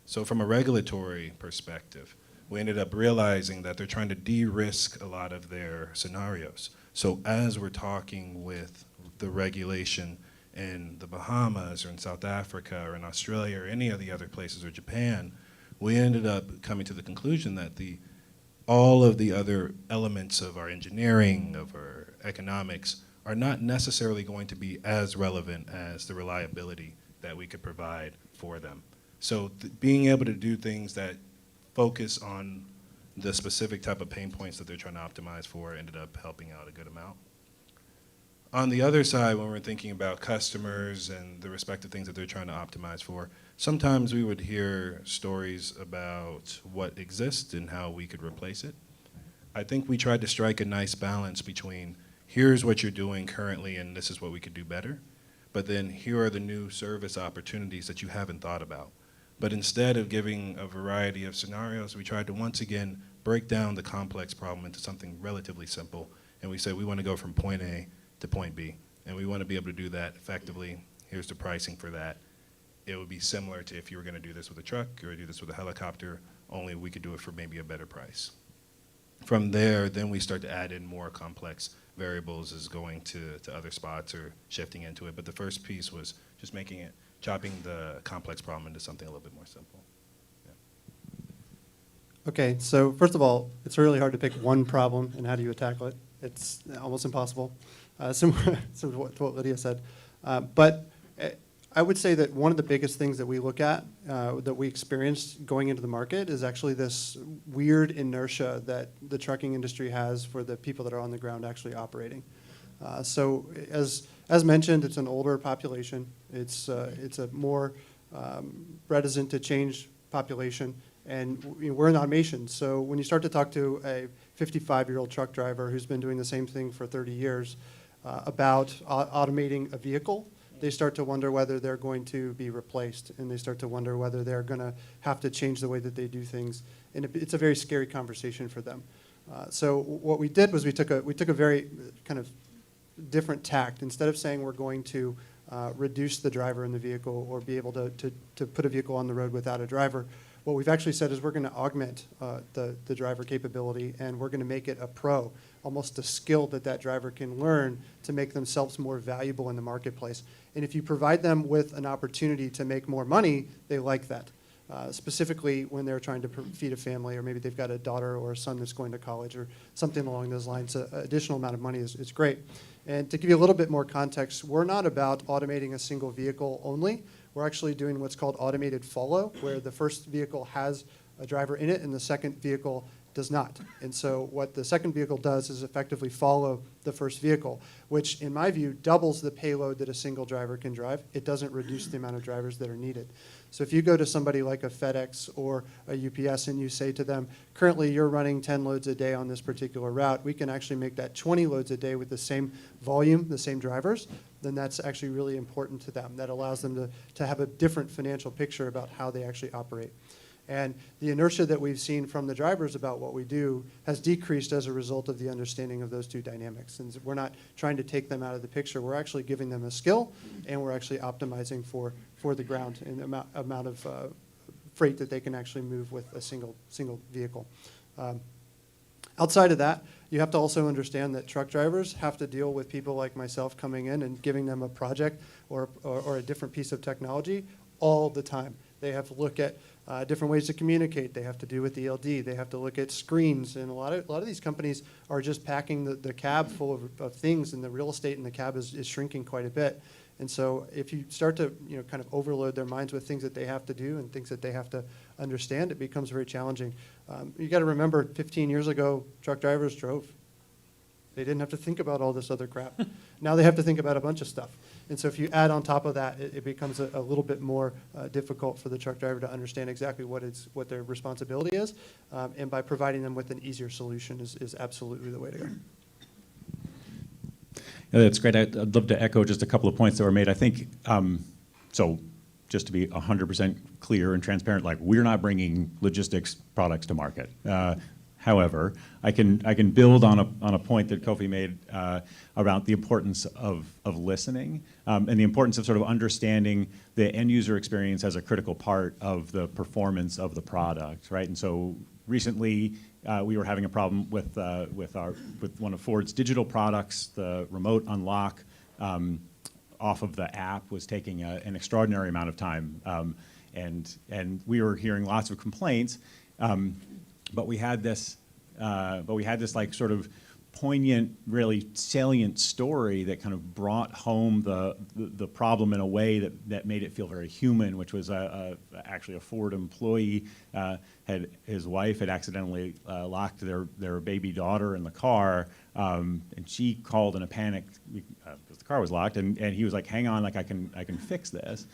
So from a regulatory perspective, we ended up realizing that they're trying to de-risk a lot of their scenarios. So as we're talking with the regulation in the Bahamas or in South Africa or in Australia or any of the other places or Japan, we ended up coming to the conclusion that all of the other elements of our engineering, of our economics, are not necessarily going to be as relevant as the reliability that we could provide for them. So being able to do things that focus on the specific type of pain points that they're trying to optimize for ended up helping out a good amount. On the other side, when we're thinking about customers and the respective things that they're trying to optimize for, sometimes we would hear stories about what exists and how we could replace it. I think we tried to strike a nice balance between here's what you're doing currently and this is what we could do better, but then here are the new service opportunities that you haven't thought about. But instead of giving a variety of scenarios, we tried to once again break down the complex problem into something relatively simple, and we said we want to go from point A to point B, and we want to be able to do that effectively. Here's the pricing for that. It would be similar to if you were going to do this with a truck or do this with a helicopter, only we could do it for maybe a better price. From there, then we start to add in more complex variables as going to other spots or shifting into it. But the first piece was just chopping the complex problem into something a little bit more simple. Yeah.
Okay, so first of all, it's really hard to pick one problem and how do you tackle it. It's almost impossible, similar to what Lydia said. But I would say that one of the biggest things that we look at, that we experienced going into the market, is actually this weird inertia that the trucking industry has for the people that are on the ground actually operating. So as mentioned, it's an older population. It's a more reticent to change population, and we're in automation. So when you start to talk to a 55-year-old truck driver who's been doing the same thing for 30 years about automating a vehicle, they start to wonder whether they're going to be replaced, and they start to wonder whether they're going to have to change the way that they do things. And it's a very scary conversation for them. So what we did was we took a very kind of different tact. Instead of saying we're going to reduce the driver in the vehicle or be able to put a vehicle on the road without a driver, what we've actually said is we're going to augment the driver capability, and we're going to make it a pro, almost a skill that driver can learn to make themselves more valuable in the marketplace. And if you provide them with an opportunity to make more money, they like that. Specifically when they're trying to feed a family, or maybe they've got a daughter or a son that's going to college or something along those lines, an additional amount of money is great. And to give you a little bit more context, we're not about automating a single vehicle only. We're actually doing what's called automated follow, where the first vehicle has a driver in it and the second vehicle does not. And so what the second vehicle does is effectively follow the first vehicle, which in my view doubles the payload that a single driver can drive. It doesn't reduce the amount of drivers that are needed. So if you go to somebody like a FedEx or a UPS and you say to them, currently you're running 10 loads a day on this particular route, we can actually make that 20 loads a day with the same volume, the same drivers, then that's actually really important to them. That allows them to have a different financial picture about how they actually operate. And the inertia that we've seen from the drivers about what we do has decreased as a result of the understanding of those two dynamics. And we're not trying to take them out of the picture. We're actually giving them a skill, and we're actually optimizing for the ground and the amount of freight that they can actually move with a single vehicle. Outside of that, you have to also understand that truck drivers have to deal with people like myself coming in and giving them a project or a different piece of technology all the time. They have to look at different ways to communicate. They have to do with ELD. They have to look at screens. And a lot of these companies are just packing the cab full of things, and the real estate in the cab is shrinking quite a bit. And so if you start to kind of overload their minds with things that they have to do and things that they have to understand, it becomes very challenging. You got to remember, 15 years ago, truck drivers drove. They didn't have to think about all this other crap. Now they have to think about a bunch of stuff. And so if you add on top of that, it becomes a little bit more difficult for the truck driver to understand exactly what their responsibility is. And by providing them with an easier solution is absolutely the way to go.
Yeah, that's great. I'd love to echo just a couple of points that were made. I think, so just to be 100% clear and transparent, like we're not bringing logistics products to market. However, I can build on a point that Kofi made about the importance of listening and the importance of sort of understanding the end user experience as a critical part of the performance of the product, right? And so recently we were having a problem with one of Ford's digital products. The remote unlock off of the app was taking an extraordinary amount of time, and we were hearing lots of complaints. But we had this like sort of poignant, really salient story that kind of brought home the problem in a way that made it feel very human, which was actually a Ford employee his wife had accidentally locked their baby daughter in the car, and she called in a panic because the car was locked, and he was like, "Hang on, like I can fix this."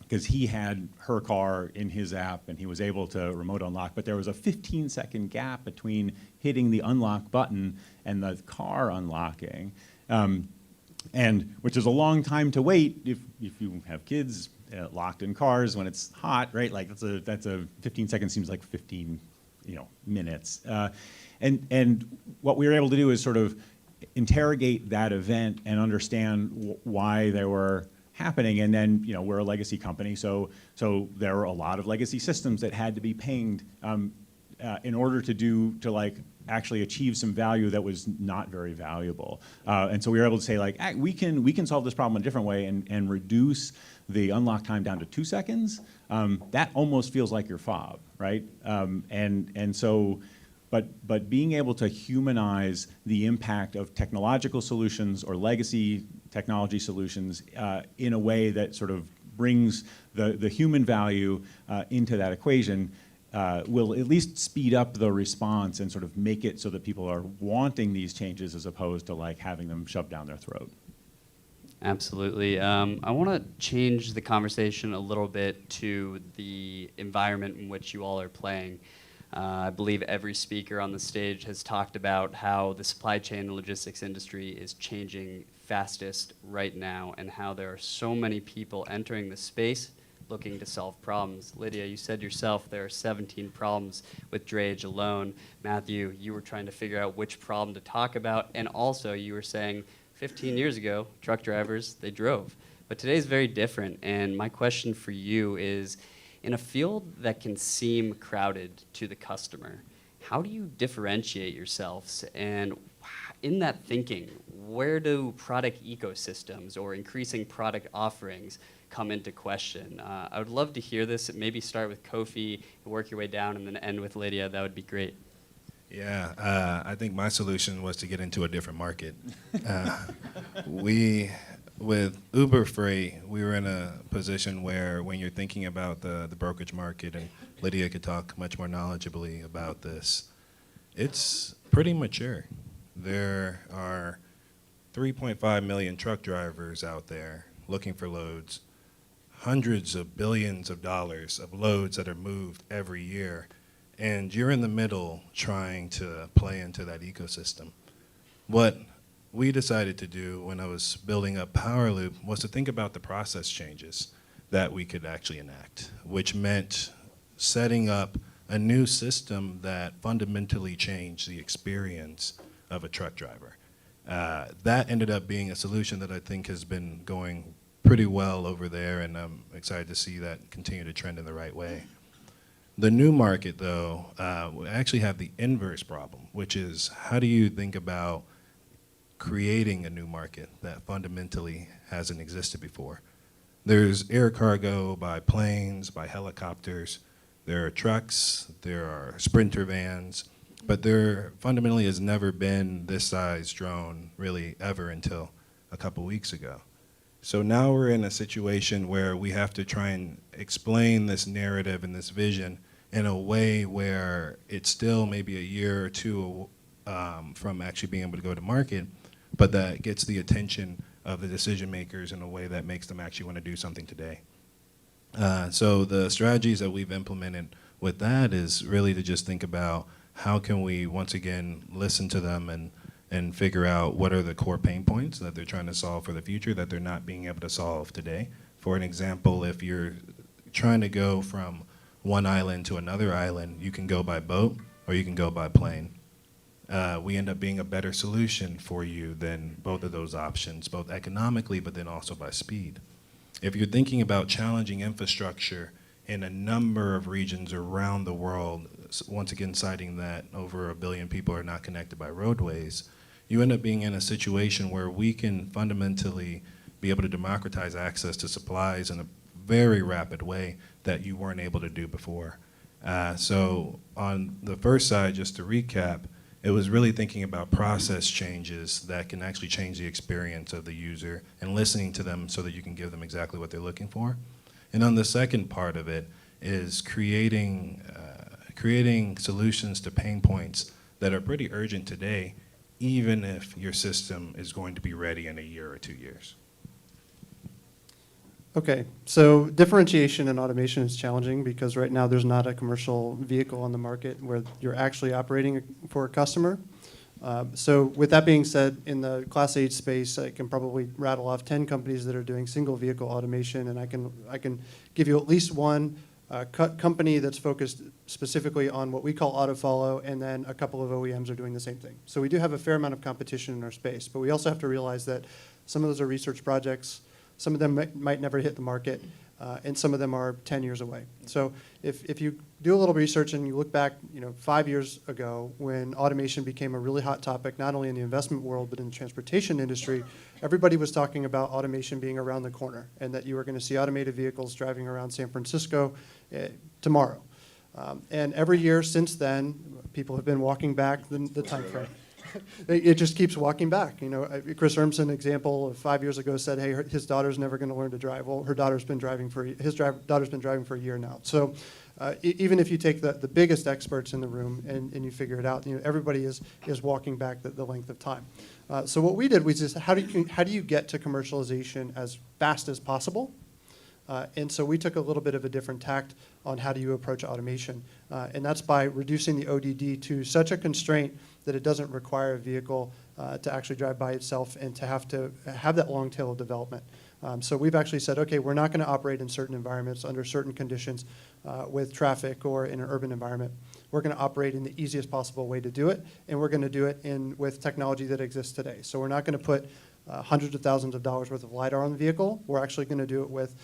Because he had her car in his app and he was able to remote unlock, but there was a 15-second gap between hitting the unlock button and the car unlocking, and which is a long time to wait if you have kids locked in cars when it's hot, right? Like that's a 15 seconds seems like 15 minutes, and what we were able to do is sort of interrogate that event and understand why they were happening. And then we're a legacy company, so there were a lot of legacy systems that had to be pinged in order to like actually achieve some value that was not very valuable. And so we were able to say like, we can solve this problem in a different way and reduce the unlock time down to 2 seconds. That almost feels like your fob, right? And so but being able to humanize the impact of technological solutions or legacy technology solutions in a way that sort of brings the human value into that equation will at least speed up the response and sort of make it so that people are wanting these changes as opposed to like having them shoved down their throat.
Absolutely. I want to change the conversation a little bit to the environment in which you all are playing. I believe every speaker on the stage has talked about how the supply chain and logistics industry is changing fastest right now and how there are so many people entering the space looking to solve problems. Lydia, you said yourself there are 17 problems with drayage alone. Matthew, you were trying to figure out which problem to talk about, and also you were saying 15 years ago, truck drivers, they drove. But today's very different, and my question for you is, in a field that can seem crowded to the customer, how do you differentiate yourselves? And in that thinking, where do product ecosystems or increasing product offerings come into question? I would love to hear this. Maybe start with Kofi and work your way down and then end with Lydia. That would be great.
Yeah, I think my solution was to get into a different market. With Uber Freight, we were in a position where when you're thinking about the brokerage market, and Lydia could talk much more knowledgeably about this, it's pretty mature. There are 3.5 million truck drivers out there looking for loads, hundreds of billions of dollars of loads that are moved every year, and you're in the middle trying to play into that ecosystem. What we decided to do when I was building up Powerloop was to think about the process changes that we could actually enact, which meant setting up a new system that fundamentally changed the experience of a truck driver. That ended up being a solution that I think has been going pretty well over there, and I'm excited to see that continue to trend in the right way. The new market, though, we actually have the inverse problem, which is how do you think about creating a new market that fundamentally hasn't existed before? There's air cargo by planes, by helicopters, there are trucks, there are Sprinter vans, but there fundamentally has never been this size drone really ever until a couple weeks ago. So now we're in a situation where we have to try and explain this narrative and this vision in a way where it's still maybe a year or two from actually being able to go to market, but that gets the attention of the decision makers in a way that makes them actually want to do something today. So the strategies that we've implemented with that is really to just think about how can we once again listen to them and figure out what are the core pain points that they're trying to solve for the future that they're not being able to solve today. For an example, if you're trying to go from one island to another island, you can go by boat or you can go by plane. We end up being a better solution for you than both of those options, both economically but then also by speed. If you're thinking about challenging infrastructure in a number of regions around the world, once again citing that over 1 billion people are not connected by roadways, you end up being in a situation where we can fundamentally be able to democratize access to supplies in a very rapid way that you weren't able to do before. So on the first side, just to recap, it was really thinking about process changes that can actually change the experience of the user and listening to them so that you can give them exactly what they're looking for. And on the second part of it is creating solutions to pain points that are pretty urgent today, even if your system is going to be ready in a year or 2 years.
Okay, so differentiation in automation is challenging because right now there's not a commercial vehicle on the market where you're actually operating for a customer. So with that being said, in the Class 8 space, I can probably rattle off 10 companies that are doing single vehicle automation, and I can give you at least one company that's focused specifically on what we call auto follow, and then a couple of OEMs are doing the same thing. So we do have a fair amount of competition in our space, but we also have to realize that some of those are research projects. Some of them might never hit the market, and some of them are 10 years away. So if you do a little research and you look back 5 years ago when automation became a really hot topic, not only in the investment world, but in the transportation industry, everybody was talking about automation being around the corner and that you were going to see automated vehicles driving around San Francisco tomorrow. And every year since then, people have been walking back the time frame. It just keeps walking back. You know, Chris Urmson example of 5 years ago said, hey, his daughter's never going to learn to drive. Well, daughter's been driving for a year now. So even if you take the biggest experts in the room and you figure it out, you know, everybody is walking back the length of time. So what we did was just how do you get to commercialization as fast as possible? And so we took a little bit of a different tact on how do you approach automation. And that's by reducing the ODD to such a constraint that it doesn't require a vehicle to actually drive by itself and to have that long tail of development. So we've actually said, okay, we're not going to operate in certain environments under certain conditions with traffic or in an urban environment. We're going to operate in the easiest possible way to do it, and we're going to do it with technology that exists today. So we're not going to put hundreds of thousands of dollars worth of LiDAR on the vehicle. We're actually going to do it with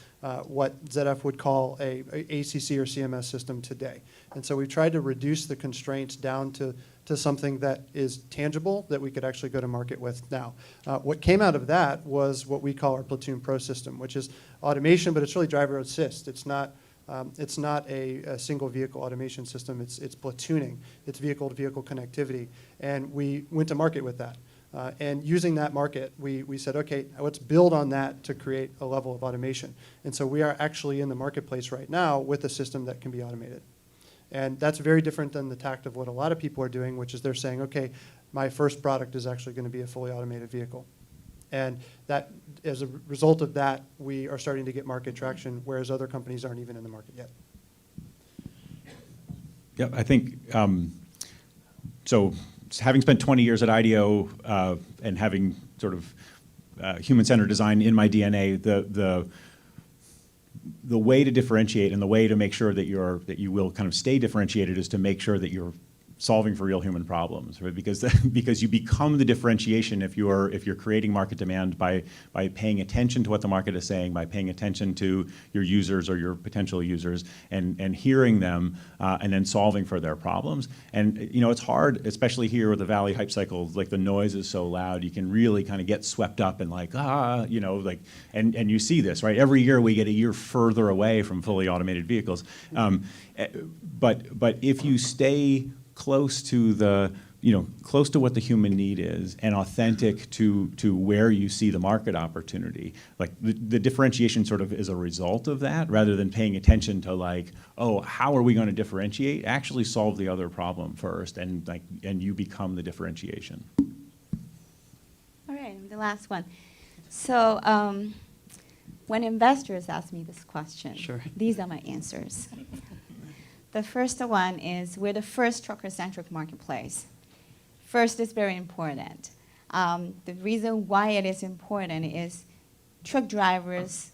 what ZF would call a ACC or CMS system today. And so we tried to reduce the constraints down to something that is tangible that we could actually go to market with now. What came out of that was what we call our Platoon Pro system, which is automation, but it's really driver assist. It's not a single vehicle automation system. It's platooning. It's vehicle-to-vehicle connectivity. And we went to market with that. And using that market, we said, okay, let's build on that to create a level of automation. And so we are actually in the marketplace right now with a system that can be automated. And that's very different than the tact of what a lot of people are doing, which is they're saying, okay, my first product is actually going to be a fully automated vehicle. And that, as a result of that, we are starting to get market traction, whereas other companies aren't even in the market yet.
Yeah, I think, so having spent 20 years at IDEO and having sort of human-centered design in my DNA, the way to differentiate and the way to make sure that you will kind of stay differentiated is to make sure that you're solving for real human problems, right? Because you become the differentiation if you're creating market demand by paying attention to what the market is saying, by paying attention to your users or your potential users, and hearing them, and then solving for their problems. And you know, it's hard, especially here with the Valley hype cycle. Like the noise is so loud, you can really kind of get swept up and like you know, like and you see this, right? Every year we get a year further away from fully automated vehicles. But if you stay close to close to what the human need is and authentic to where you see the market opportunity. Like the differentiation sort of is a result of that rather than paying attention to like, oh, how are we going to differentiate? Actually solve the other problem first and you become the differentiation.
All right, the last one. So when investors ask me this question,
Sure.
These are my answers. The first one is we're the first trucker-centric marketplace. First is very important. The reason why it is important is truck drivers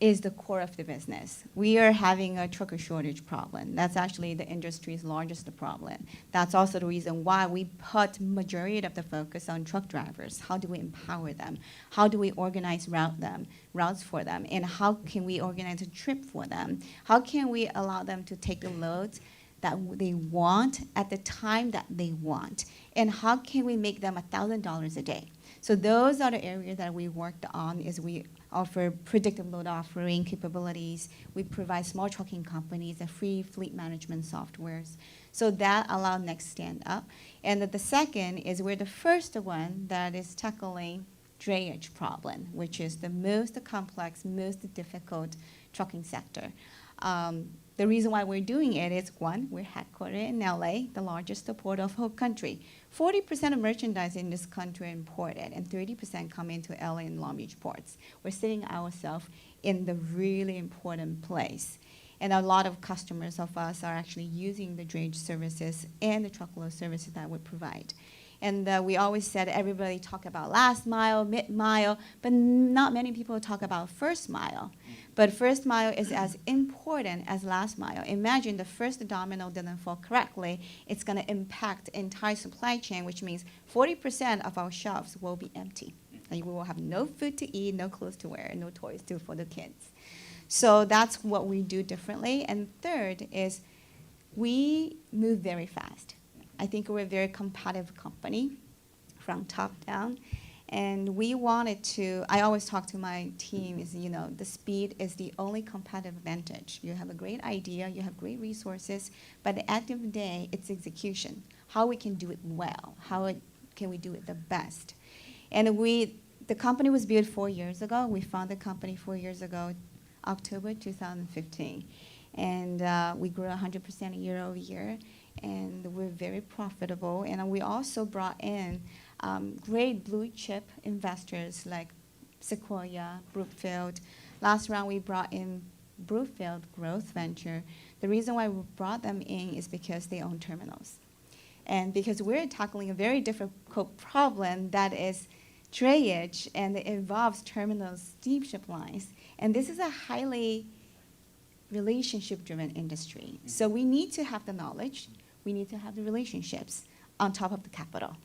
is the core of the business. We are having a trucker shortage problem. That's actually the industry's largest problem. That's also the reason why we put majority of the focus on truck drivers. How do we empower them? How do we organize routes for them? And how can we organize a trip for them? How can we allow them to take the loads that they want at the time that they want? And how can we make them $1,000 a day? So those are the areas that we worked on is we offer predictive load offering capabilities. We provide small trucking companies a free fleet management softwares. So that allowed Next stand up. And the second is we're the first one that is tackling drayage problem, which is the most complex, most difficult trucking sector. The reason why we're doing it is, one, we're headquartered in LA, the largest port of the whole country. 40% of merchandise in this country are imported, and 30% come into LA and Long Beach ports. We're sitting ourselves in the really important place. And a lot of customers of us are actually using the drayage services and the truckload services that we provide. And we always said everybody talk about last mile, mid-mile, but not many people talk about first mile. But first mile is as important as last mile. Imagine the first domino didn't fall correctly, it's going to impact entire supply chain, which means 40% of our shelves will be empty. And we will have no food to eat, no clothes to wear, no toys for the kids. So that's what we do differently. And third is we move very fast. I think we're a very competitive company from top down. And we wanted to, I always talk to my team is, the speed is the only competitive advantage. You have a great idea, you have great resources, but at the end of the day, it's execution. How we can do it well, can we do it the best. And the company was built 4 years ago. We founded the company 4 years ago, October 2015. And we grew 100% year over year, and we're very profitable. And we also brought in great blue chip investors like Sequoia, Brookfield. Last round we brought in Brookfield Growth Venture. The reason why we brought them in is because they own terminals. And because we're tackling a very difficult problem that is drayage, and it involves terminals, steamship lines. And this is a highly relationship-driven industry. So we need to have the knowledge, we need to have the relationships on top of the capital.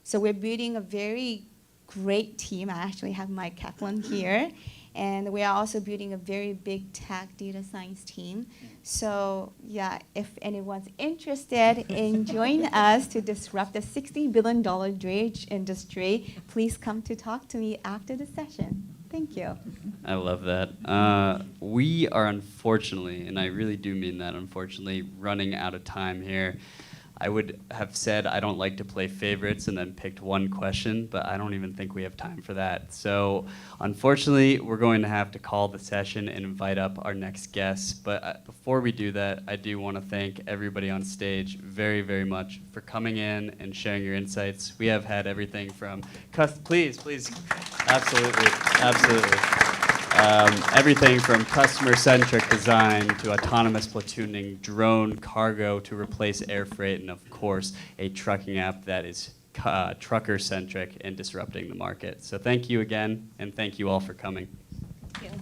So we're building a very great team. I actually have Mike Kaplan here. And we are also building a very big tech data science team. So yeah, if anyone's interested in joining us to disrupt the $60 billion drayage industry, please come to talk to me after the session. Thank you.
I love that. We are unfortunately, and I really do mean that, unfortunately, running out of time here. I would have said I don't like to play favorites and then picked one question, but I don't even think we have time for that. So unfortunately, we're going to have to call the session and invite up our next guests. But before we do that, I do want to thank everybody on stage very, very much for coming in and sharing your insights. We have had everything from, please, absolutely. Everything from customer-centric design to autonomous platooning, drone cargo to replace air freight, and of course, a trucking app that is trucker-centric and disrupting the market. So thank you again, and thank you all for coming.
Thank you.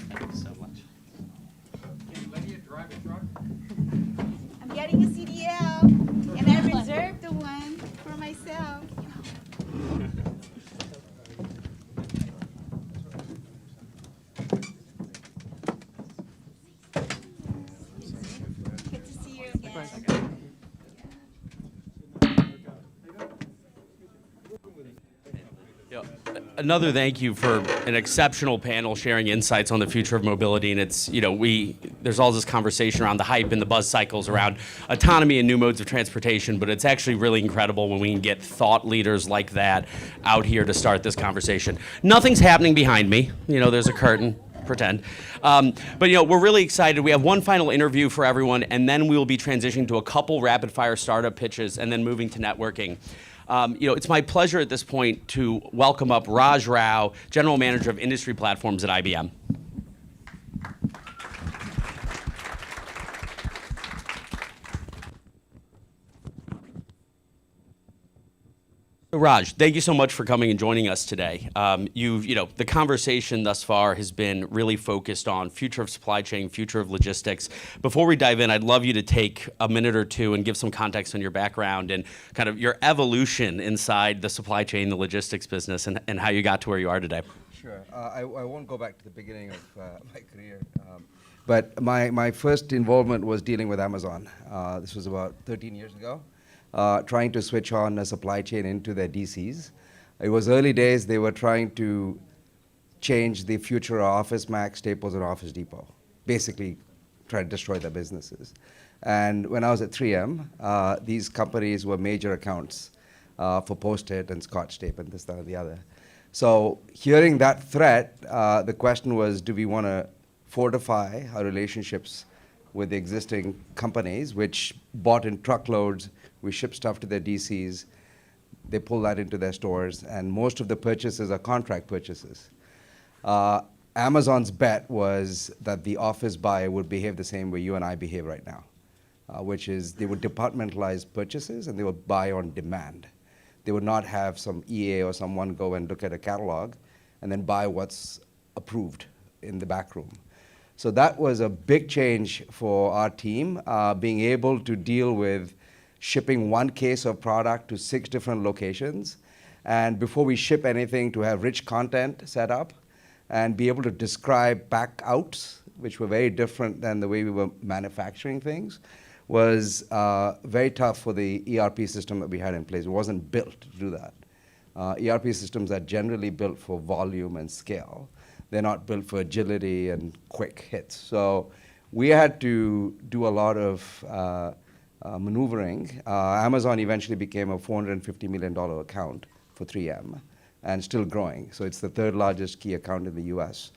Thank you so much.
Can Lydia drive a truck?
I'm getting a CDL, and I reserved the one for myself. Good to see you again.
Another thank you for an exceptional panel sharing insights on the future of mobility. And it's, there's all this conversation around the hype and the buzz cycles around autonomy and new modes of transportation, but it's actually really incredible when we can get thought leaders like that out here to start this conversation. Nothing's happening behind me. There's a curtain. Pretend. But we're really excited. We have one final interview for everyone, and then we will be transitioning to a couple rapid fire startup pitches and then moving to networking. It's my pleasure at this point to welcome up Raj Rao, General Manager of Industry Platforms at IBM. Raj, thank you so much for coming and joining us today. The conversation thus far has been really focused on future of supply chain, future of logistics. Before we dive in, I'd love you to take a minute or two and give some context on your background and kind of your evolution inside the supply chain, the logistics business, and how you got to where you are today.
Sure. I won't go back to the beginning of my career. But my first involvement was dealing with Amazon. This was about 13 years ago. Trying to switch on a supply chain into their DCs. It was early days. They were trying to change the future of Office Max, Staples, and Office Depot. Basically, try to destroy their businesses. And when I was at 3M, these companies were major accounts for Post-it and Scotch tape and this, that, and the other. So hearing that threat, the question was, do we want to fortify our relationships with the existing companies, which bought in truckloads? We ship stuff to their DCs, they pull that into their stores, and most of the purchases are contract purchases. Amazon's bet was that the office buyer would behave the same way you and I behave right now, which is they would departmentalize purchases and they would buy on demand. They would not have some EA or someone go and look at a catalog and then buy what's approved in the back room. So that was a big change for our team, being able to deal with shipping one case of product to 6 different locations, and before we ship anything, to have rich content set up and be able to describe back outs, which were very different than the way we were manufacturing things. was very tough for the ERP system that we had in place. It wasn't built to do that. ERP systems are generally built for volume and scale. They're not built for agility and quick hits. So we had to do a lot of maneuvering. Amazon eventually became a $450 million account for 3M and still growing. So it's the third largest key account in the US.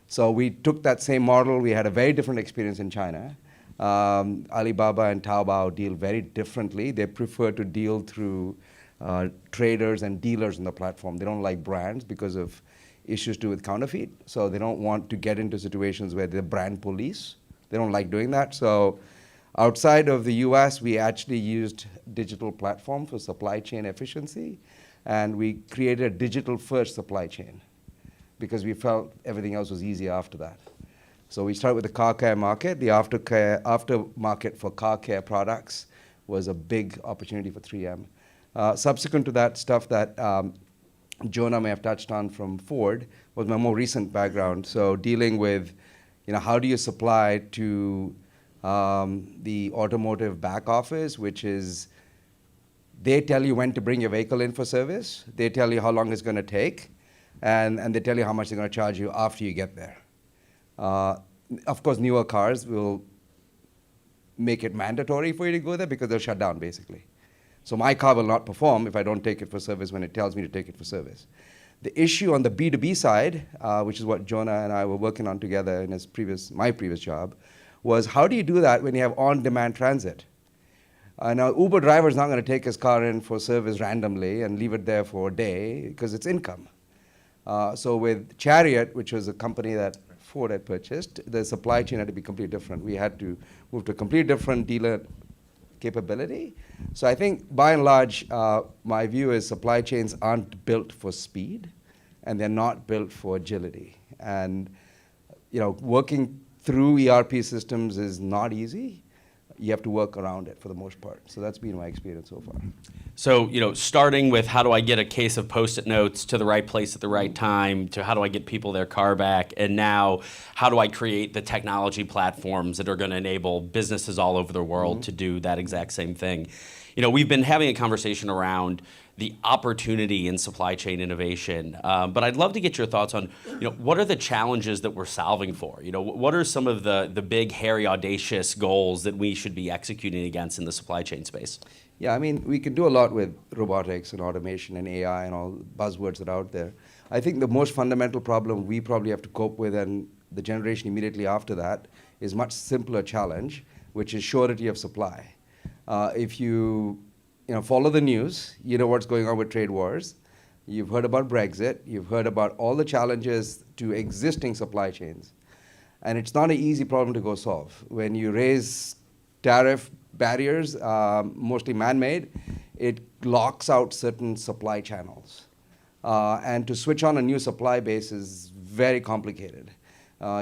So we took that same model. We had a very different experience in China. Alibaba and Taobao deal very differently. They prefer to deal through traders and dealers on the platform. They don't like brands because of issues to do with counterfeit. So they don't want to get into situations where they're brand police. They don't like doing that. So outside of the US, we actually used digital platform for supply chain efficiency. And we created a digital-first supply chain because we felt everything else was easier after that. So we started with the car care market. The aftermarket for car care products was a big opportunity for 3M. Subsequent to that, stuff that Jonah may have touched on from Ford was my more recent background. So dealing with, how do you supply to the automotive back office, which is they tell you when to bring your vehicle in for service, they tell you how long it's going to take, and they tell you how much they're going to charge you after you get there. Of course, newer cars will make it mandatory for you to go there because they'll shut down, basically. So my car will not perform if I don't take it for service when it tells me to take it for service. The issue on the B2B side, which is what Jonah and I were working on together in my previous job, was how do you do that when you have on-demand transit? Now, Uber driver is not going to take his car in for service randomly and leave it there for a day because it's income. So with Chariot, which was a company that Ford had purchased, the supply chain had to be completely different. We had to move to a completely different dealer capability. So I think by and large, my view is supply chains aren't built for speed and they're not built for agility. And working through ERP systems is not easy. You have to work around it for the most part. So that's been my experience so far.
So, starting with how do I get a case of Post-it notes to the right place at the right time, to how do I get people their car back, and now how do I create the technology platforms that are going to enable businesses all over the world to do that exact same thing. We've been having a conversation around the opportunity in supply chain innovation, but I'd love to get your thoughts on, what are the challenges that we're solving for? What are some of the big, hairy, audacious goals that we should be executing against in the supply chain space?
Yeah, we can do a lot with robotics and automation and AI and all buzzwords that are out there. I think the most fundamental problem we probably have to cope with, and the generation immediately after that, is much simpler challenge, which is surety of supply. If you follow the news, you know what's going on with trade wars. You've heard about Brexit. You've heard about all the challenges to existing supply chains. And it's not an easy problem to go solve. When you raise tariff barriers, mostly man-made, it locks out certain supply channels. And to switch on a new supply base is very complicated.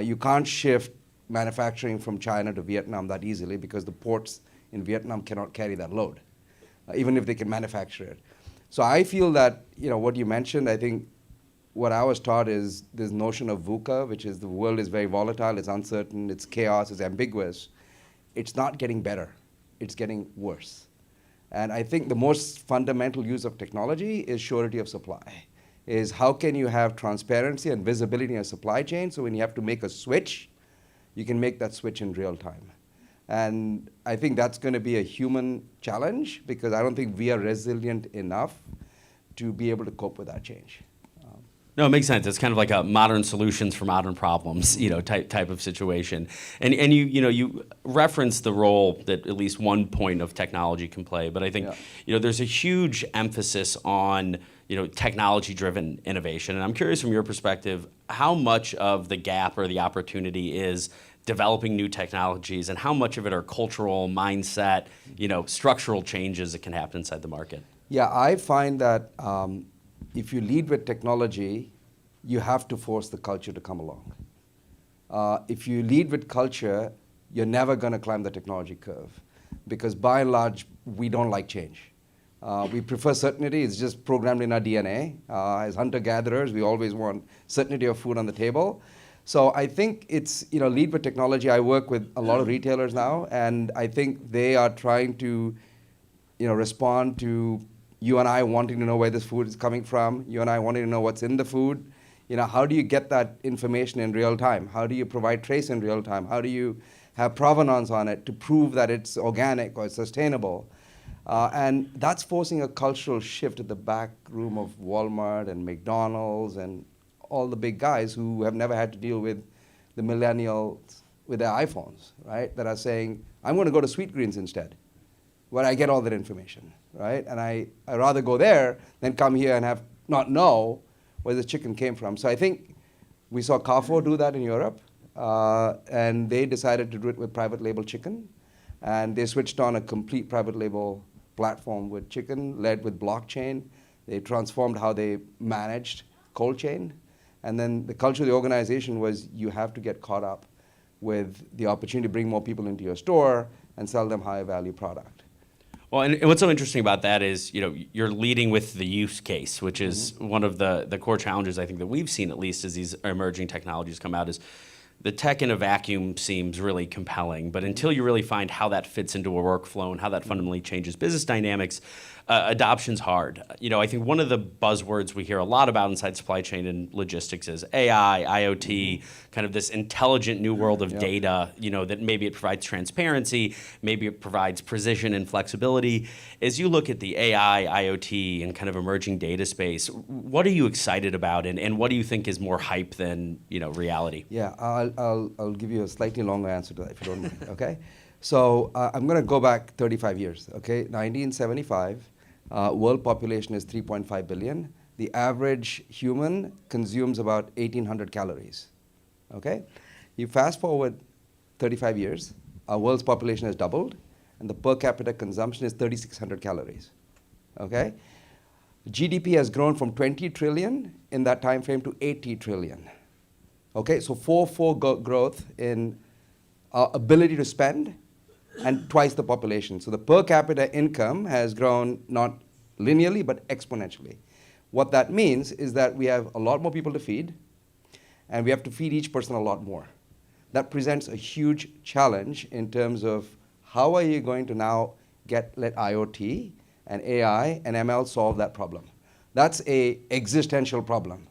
You can't shift manufacturing from China to Vietnam that easily because the ports in Vietnam cannot carry that load, even if they can manufacture it. So I feel that, what you mentioned, I think what I was taught is this notion of VUCA, which is the world is very volatile, it's uncertain, it's chaos, it's ambiguous. It's not getting better, it's getting worse. And I think the most fundamental use of technology is surety of supply, is how can you have transparency and visibility in your supply chain so when you have to make a switch, you can make that switch in real time. And I think that's going to be a human challenge because I don't think we are resilient enough to be able to cope with that change.
No, it makes sense. It's kind of like a modern solutions for modern problems, type of situation. And you referenced the role that at least one point of technology can play. But I think there's a huge emphasis on technology-driven innovation. And I'm curious from your perspective, how much of the gap or the opportunity is developing new technologies, and how much of it are cultural, mindset, structural changes that can happen inside the market?
Yeah, I find that if you lead with technology, you have to force the culture to come along. If you lead with culture, you're never going to climb the technology curve because by and large, we don't like change. We prefer certainty. It's just programmed in our DNA. As hunter-gatherers, we always want certainty of food on the table. So I think it's, lead with technology. I work with a lot of retailers now, and I think they are trying to, respond to you and I wanting to know where this food is coming from, you and I wanting to know what's in the food. How do you get that information in real time? How do you provide trace in real time? How do you have provenance on it to prove that it's organic or sustainable? And that's forcing a cultural shift at the back room of Walmart and McDonald's and all the big guys who have never had to deal with the millennials with their iPhones, right? That are saying, I'm going to go to Sweetgreens instead, where I get all that information, right? And I'd rather go there than come here and not know where the chicken came from. So I think we saw Carrefour do that in Europe, and they decided to do it with private label chicken. And they switched on a complete private label platform with chicken, led with blockchain. They transformed how they managed cold chain. And then the culture of the organization was you have to get caught up with the opportunity to bring more people into your store and sell them higher value product.
Well, and what's so interesting about that is, you're leading with the use case, which is one of the core challenges I think that we've seen, at least as these emerging technologies come out, is the tech in a vacuum seems really compelling, but until you really find how that fits into a workflow and how that fundamentally changes business dynamics, adoption's hard. I think one of the buzzwords we hear a lot about inside supply chain and logistics is AI, IoT, kind of this intelligent new world of data, that maybe it provides transparency, maybe it provides precision and flexibility. As you look at the AI, IoT, and kind of emerging data space, what are you excited about, and what do you think is more hype than, reality?
Yeah, I'll give you a slightly longer answer to that if you don't mind, okay? So I'm going to go back 35 years, okay? 1975. World population is 3.5 billion. The average human consumes about 1,800 calories, okay? You fast forward 35 years, our world's population has doubled, and the per capita consumption is 3,600 calories, okay? GDP has grown from 20 trillion in that time frame to 80 trillion, okay? So four growth in our ability to spend, and twice the population. So the per capita income has grown not linearly, but exponentially. What that means is that we have a lot more people to feed, and we have to feed each person a lot more. That presents a huge challenge in terms of how are you going to now let IoT and AI and ML solve that problem. That's an existential problem,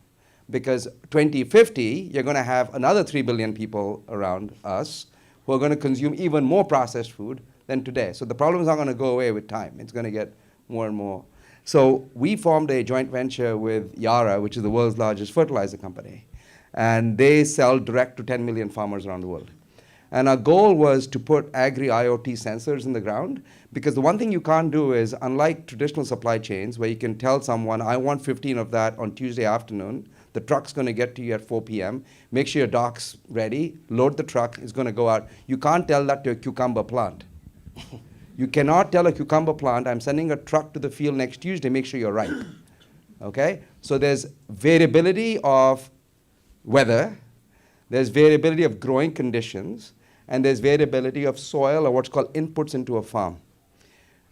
because 2050, you're going to have another 3 billion people around us who are going to consume even more processed food than today. So the problem is not going to go away with time. It's going to get more and more. So we formed a joint venture with Yara, which is the world's largest fertilizer company. And they sell direct to 10 million farmers around the world. And our goal was to put agri-IoT sensors in the ground, because the one thing you can't do is, unlike traditional supply chains where you can tell someone, I want 15 of that on Tuesday afternoon, the truck's going to get to you at 4 p.m. Make sure your dock's ready. Load the truck. It's going to go out. You can't tell that to a cucumber plant. You cannot tell a cucumber plant, I'm sending a truck to the field next Tuesday. Make sure you're ripe. Okay? So there's variability of weather. There's variability of growing conditions. And there's variability of soil, or what's called inputs into a farm.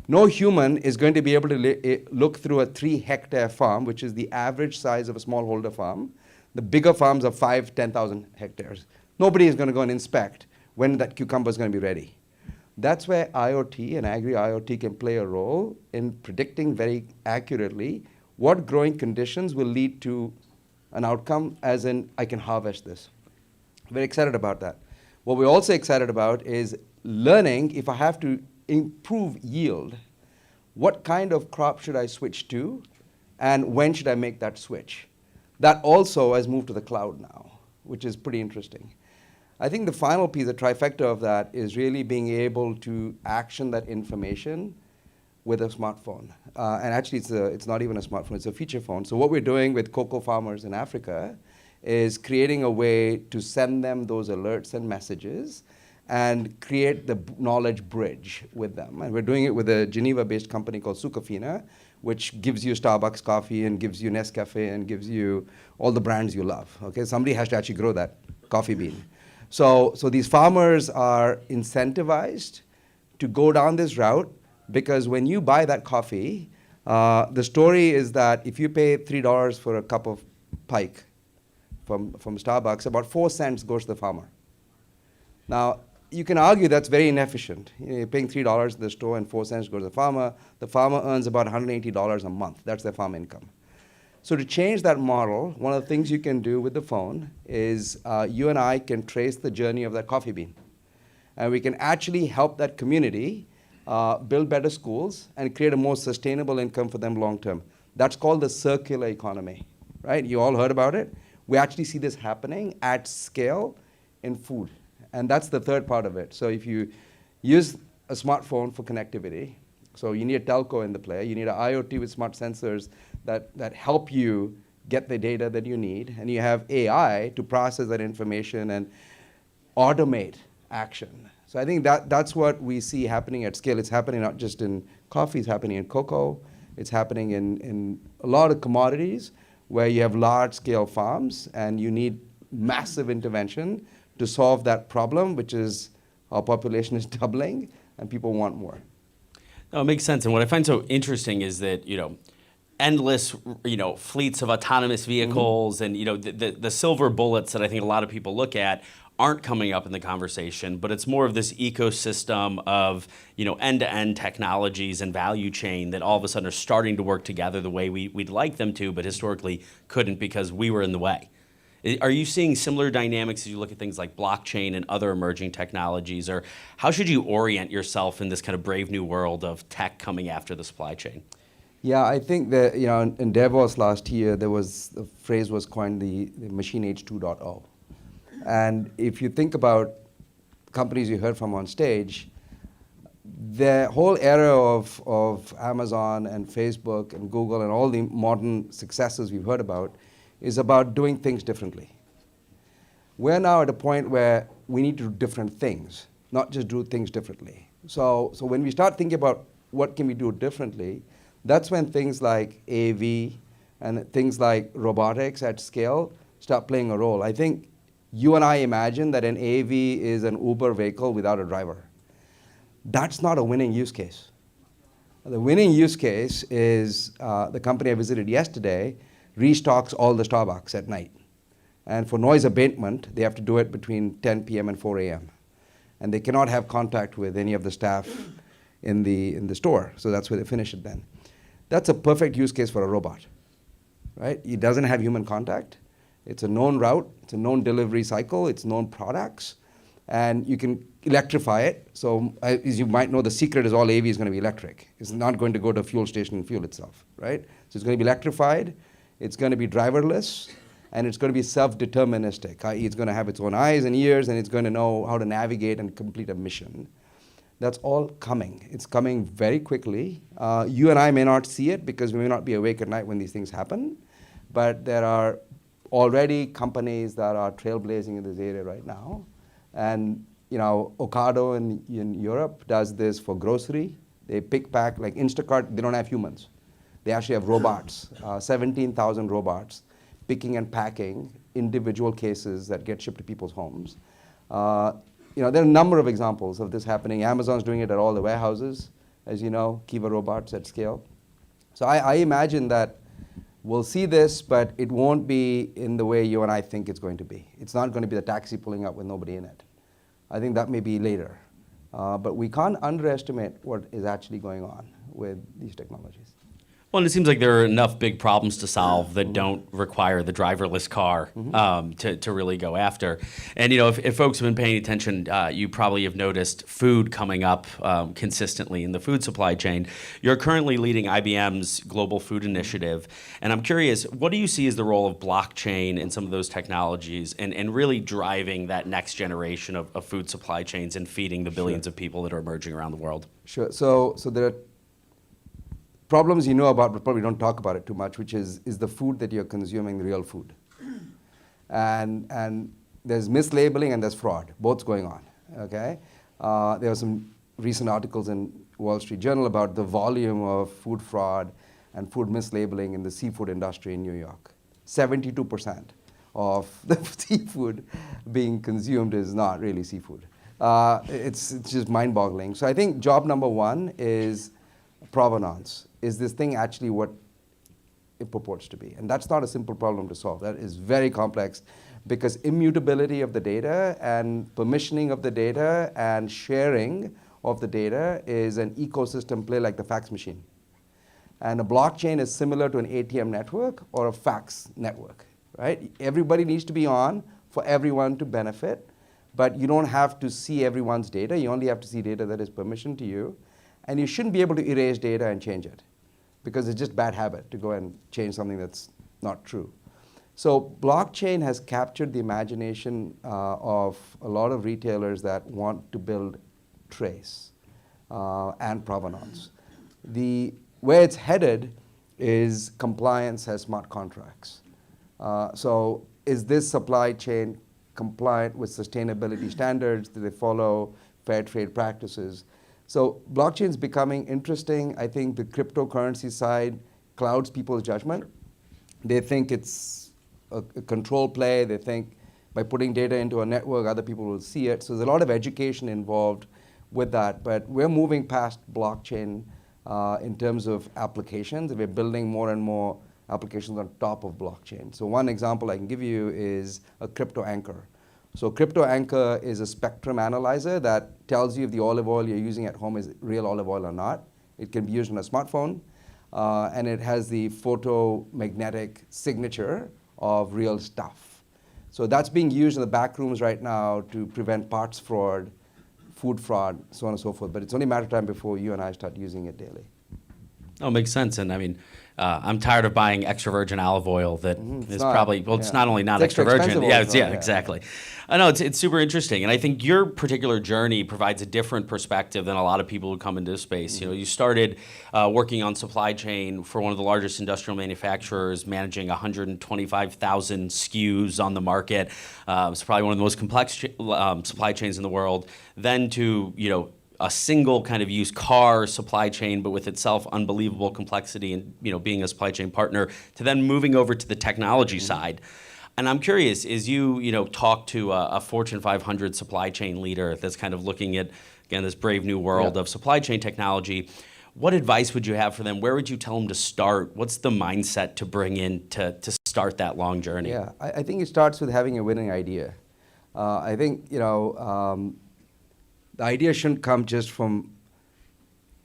No human is going to be able to look through a 3-hectare farm, which is the average size of a smallholder farm. The bigger farms are 5,000, 10,000 hectares. Nobody is going to go and inspect when that cucumber is going to be ready. That's where IoT and agri-IoT can play a role in predicting very accurately what growing conditions will lead to an outcome, as in, I can harvest this. Very excited about that. What we're also excited about is learning, if I have to improve yield, what kind of crop should I switch to, and when should I make that switch? That also has moved to the cloud now, which is pretty interesting. I think the final piece, the trifecta of that, is really being able to action that information with a smartphone. And actually, it's not even a smartphone, it's a feature phone. So what we're doing with cocoa farmers in Africa is creating a way to send them those alerts and messages and create the knowledge bridge with them. And we're doing it with a Geneva-based company called Sucafina, which gives you Starbucks coffee and gives you Nescafe and gives you all the brands you love. Okay, somebody has to actually grow that coffee bean. So these farmers are incentivized to go down this route, because when you buy that coffee, the story is that if you pay $3 for a cup of Pike, from Starbucks, about 4 cents goes to the farmer. Now, you can argue that's very inefficient. You're paying $3 at the store and 4 cents goes to the farmer. The farmer earns about $180 a month. That's their farm income. So to change that model, one of the things you can do with the phone is you and I can trace the journey of that coffee bean. And we can actually help that community build better schools and create a more sustainable income for them long term. That's called the circular economy, right? You all heard about it. We actually see this happening at scale in food. And that's the third part of it. So if you use a smartphone for connectivity, so you need a telco in the play, you need an IoT with smart sensors that help you get the data that you need, and you have AI to process that information and automate action. So I think that's what we see happening at scale. It's happening not just in coffee, it's happening in cocoa, it's happening in a lot of commodities where you have large-scale farms and you need massive intervention to solve that problem, which is our population is doubling and people want more.
No, it makes sense. And what I find so interesting is that, endless, fleets of autonomous vehicles and, the silver bullets that I think a lot of people look at aren't coming up in the conversation, but it's more of this ecosystem of, end-to-end technologies and value chain that all of a sudden are starting to work together the way we'd like them to, but historically couldn't because we were in the way. Are you seeing similar dynamics as you look at things like blockchain and other emerging technologies, or how should you orient yourself in this kind of brave new world of tech coming after the supply chain?
Yeah, I think that in Davos last year, the phrase was coined the machine age 2.0. And if you think about companies you heard from on stage, the whole era of Amazon and Facebook and Google and all the modern successes we've heard about is about doing things differently. We're now at a point where we need to do different things, not just do things differently. So when we start thinking about what can we do differently, that's when things like AV and things like robotics at scale start playing a role. I think you and I imagine that an AV is an Uber vehicle without a driver. That's not a winning use case. The winning use case is the company I visited yesterday restocks all the Starbucks at night. And for noise abatement, they have to do it between 10 p.m. and 4 a.m. And they cannot have contact with any of the staff in the store. So that's where they finish it then. That's a perfect use case for a robot, right? It doesn't have human contact. It's a known route. It's a known delivery cycle. It's known products. And you can electrify it. So as you might know, the secret is all AV is going to be electric. It's not going to go to a fuel station and fuel itself, right? So it's going to be electrified. It's going to be driverless, and it's going to be self-deterministic, i.e. it's going to have its own eyes and ears, and it's going to know how to navigate and complete a mission. That's all coming. It's coming very quickly. You and I may not see it because we may not be awake at night when these things happen, but there are already companies that are trailblazing in this area right now. And Ocado in Europe does this for grocery. They pick, pack, like Instacart, they don't have humans. They actually have robots, 17,000 robots, picking and packing individual cases that get shipped to people's homes. There are a number of examples of this happening. Amazon's doing it at all the warehouses, as you know, Kiva robots at scale. So I imagine that we'll see this, but it won't be in the way you and I think it's going to be. It's not going to be the taxi pulling up with nobody in it. I think that may be later. But we can't underestimate what is actually going on with these technologies.
Well, and it seems like there are enough big problems to solve that don't require the driverless car to really go after. And if folks have been paying attention, you probably have noticed food coming up consistently in the food supply chain. You're currently leading IBM's Global Food Initiative, and I'm curious, what do you see as the role of blockchain and some of those technologies and really driving that next generation of food supply chains and feeding the billions of people that are emerging around the world?
Sure. So there are problems you know about, but probably don't talk about it too much, which is the food that you're consuming real food? And there's mislabeling and there's fraud, both going on, okay? There were some recent articles in Wall Street Journal about the volume of food fraud and food mislabeling in the seafood industry in New York. 72% of the seafood being consumed is not really seafood. It's just mind-boggling. So I think job number one is provenance. Is this thing actually what it purports to be. And that's not a simple problem to solve. That is very complex because immutability of the data and permissioning of the data and sharing of the data is an ecosystem play like the fax machine. And a blockchain is similar to an ATM network or a fax network, right? Everybody needs to be on for everyone to benefit, but you don't have to see everyone's data. You only have to see data that is permissioned to you. And you shouldn't be able to erase data and change it because it's just bad habit to go and change something that's not true. So blockchain has captured the imagination of a lot of retailers that want to build trace and provenance. Where it's headed is compliance as smart contracts. So is this supply chain compliant with sustainability standards? Do they follow fair trade practices? So blockchain is becoming interesting. I think the cryptocurrency side clouds people's judgment. They think it's a control play. They think by putting data into a network, other people will see it. So there's a lot of education involved with that. But we're moving past blockchain in terms of applications. We're building more and more applications on top of blockchain. So one example I can give you is a crypto anchor. So crypto anchor is a spectrum analyzer that tells you if the olive oil you're using at home is real olive oil or not. It can be used on a smartphone, and it has the photomagnetic signature of real stuff. So that's being used in the back rooms right now to prevent parts fraud, food fraud, so on and so forth. But it's only a matter of time before you and I start using it daily.
Oh, makes sense. And I mean, I'm tired of buying extra virgin olive oil that is
not,
probably, well, it's
yeah.
not only not
It's
extra
extra
virgin.
expensive
Yeah,
also,
yeah,
yeah.
exactly. I know it's super interesting. And I think your particular journey provides a different perspective than a lot of people who come into this space. You know, you started working on supply chain for one of the largest industrial manufacturers, managing 125,000 SKUs on the market. It's probably one of the most complex supply chains in the world. Then to, you know, a single kind of used car supply chain, but with itself unbelievable complexity and, you know, being a supply chain partner, to then moving over to the technology side. And I'm curious, as you know, talk to a Fortune 500 supply chain leader that's kind of looking at, again, this brave new world of supply chain technology, what advice would you have for them? Where would you tell them to start? What's the mindset to bring in to start that long journey?
Yeah, I think it starts with having a winning idea. I think, you know, the idea shouldn't come just from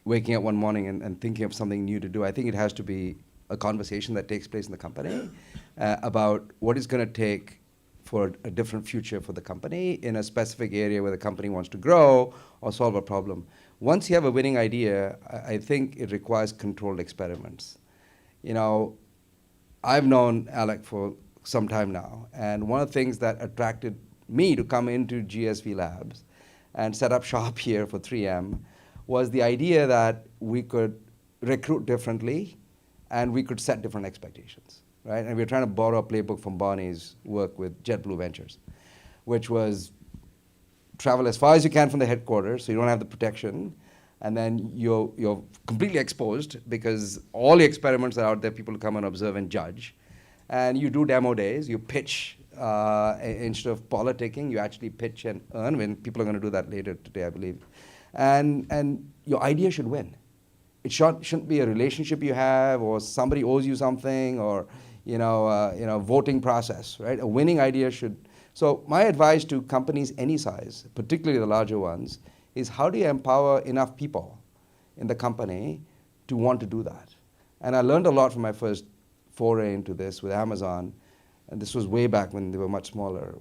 waking up one morning and thinking of something new to do. I think it has to be a conversation that takes place in the company about what it's going to take for a different future for the company in a specific area where the company wants to grow or solve a problem. Once you have a winning idea, I think it requires controlled experiments. You know, I've known Alec for some time now, and one of the things that attracted me to come into GSVlabs and set up shop here for 3M was the idea that we could recruit differently and we could set different expectations, right? And we're trying to borrow a playbook from Bonnie's work with JetBlue Ventures, which was travel as far as you can from the headquarters so you don't have the protection, and then you're completely exposed because all the experiments are out there, people come and observe and judge. And you do demo days, you pitch. Instead of politicking, you actually pitch and earn. When people are going to do that later today, I believe. And your idea should win. It shouldn't be a relationship you have, or somebody owes you something, or voting process, right? A winning idea should. So my advice to companies any size, particularly the larger ones, is how do you empower enough people in the company to want to do that? And I learned a lot from my first foray into this with Amazon. And this was way back when they were much smaller,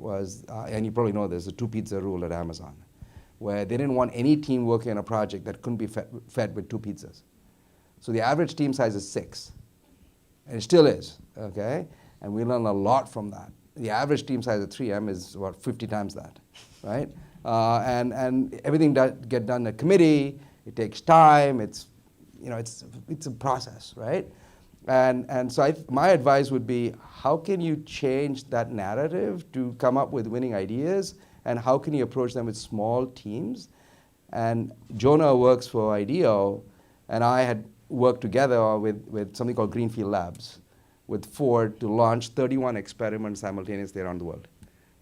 and you probably know this, the 2-pizza rule at Amazon, where they didn't want any team working on a project that couldn't be fed with 2 pizzas. So the average team size is 6, and it still is, okay? And we learned a lot from that. The average team size at 3M is about 50 times that, right? And everything get done in a committee, it takes time, it's a process, right? And so my advice would be, how can you change that narrative to come up with winning ideas, and how can you approach them with small teams? And Jonah works for IDEO, and I had worked together with something called GSVlabs with Ford to launch 31 experiments simultaneously around the world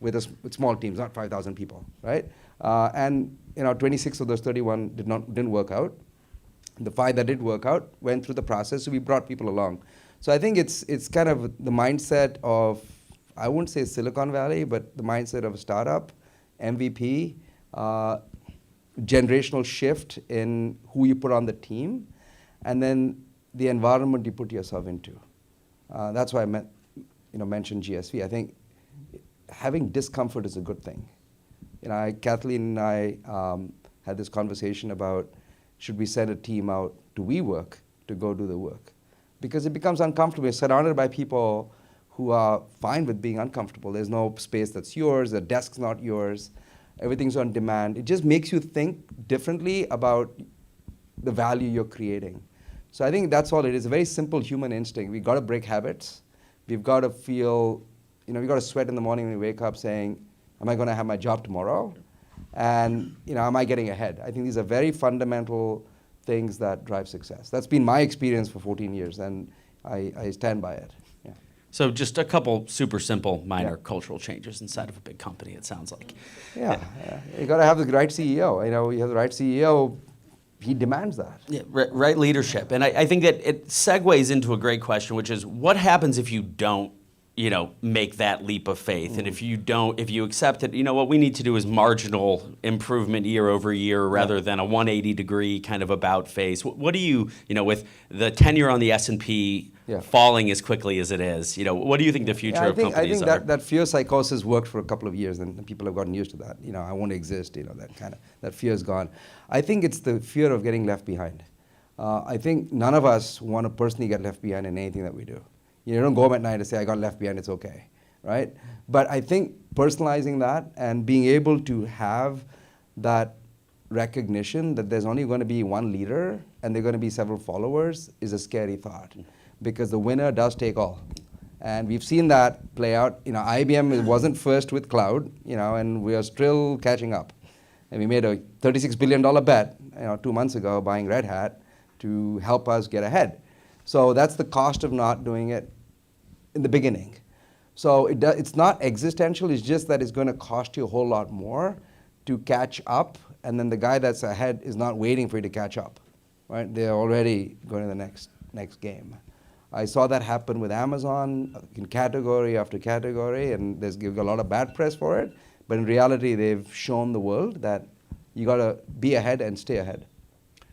with small teams, not 5,000 people, right? And 26 of those 31 didn't work out. The 5 that did work out went through the process, so we brought people along. So I think it's kind of the mindset of, I wouldn't say Silicon Valley, but the mindset of a startup, MVP, generational shift in who you put on the team, and then the environment you put yourself into. That's why I mentioned GSV. I think having discomfort is a good thing. Kathleen and I had this conversation about, should we send a team out to WeWork to go do the work? Because it becomes uncomfortable. You're surrounded by people who are fine with being uncomfortable. There's no space that's yours, the desk's not yours, everything's on demand. It just makes you think differently about the value you're creating. So I think that's all it is, a very simple human instinct. We've got to break habits. We've got to feel, we've got to sweat in the morning when we wake up saying, am I going to have my job tomorrow? And, am I getting ahead? I think these are very fundamental things that drive success. That's been my experience for 14 years, and I stand by it. Yeah.
So just a couple super simple minor cultural changes inside of a big company, it sounds like.
Yeah. You got to have the right CEO. You have the right CEO, he demands that.
Yeah, right leadership. And I think that it segues into a great question, which is what happens if you don't make that leap of faith? And if you accept it, what we need to do is marginal improvement year over year rather than a 180-degree kind of about face. What do you, with the tenure on the S&P falling as quickly as it is, what do you think the future of companies are?
I think that fear psychosis worked for a couple of years, and people have gotten used to that. I won't exist, that fear is gone. I think it's the fear of getting left behind. I think none of us want to personally get left behind in anything that we do. You don't go home at night and say, I got left behind, it's okay, right? But I think personalizing that and being able to have that recognition that there's only going to be one leader and there are going to be several followers is a scary thought, because the winner does take all. And we've seen that play out. IBM wasn't first with cloud, and we are still catching up. And we made a $36 billion bet 2 months ago buying Red Hat to help us get ahead. So that's the cost of not doing it in the beginning. So it's not existential, it's just that it's going to cost you a whole lot more to catch up, and then the guy that's ahead is not waiting for you to catch up, right? They're already going to the next game. I saw that happen with Amazon in category after category, and there's a lot of bad press for it, but in reality, they've shown the world that you got to be ahead and stay ahead.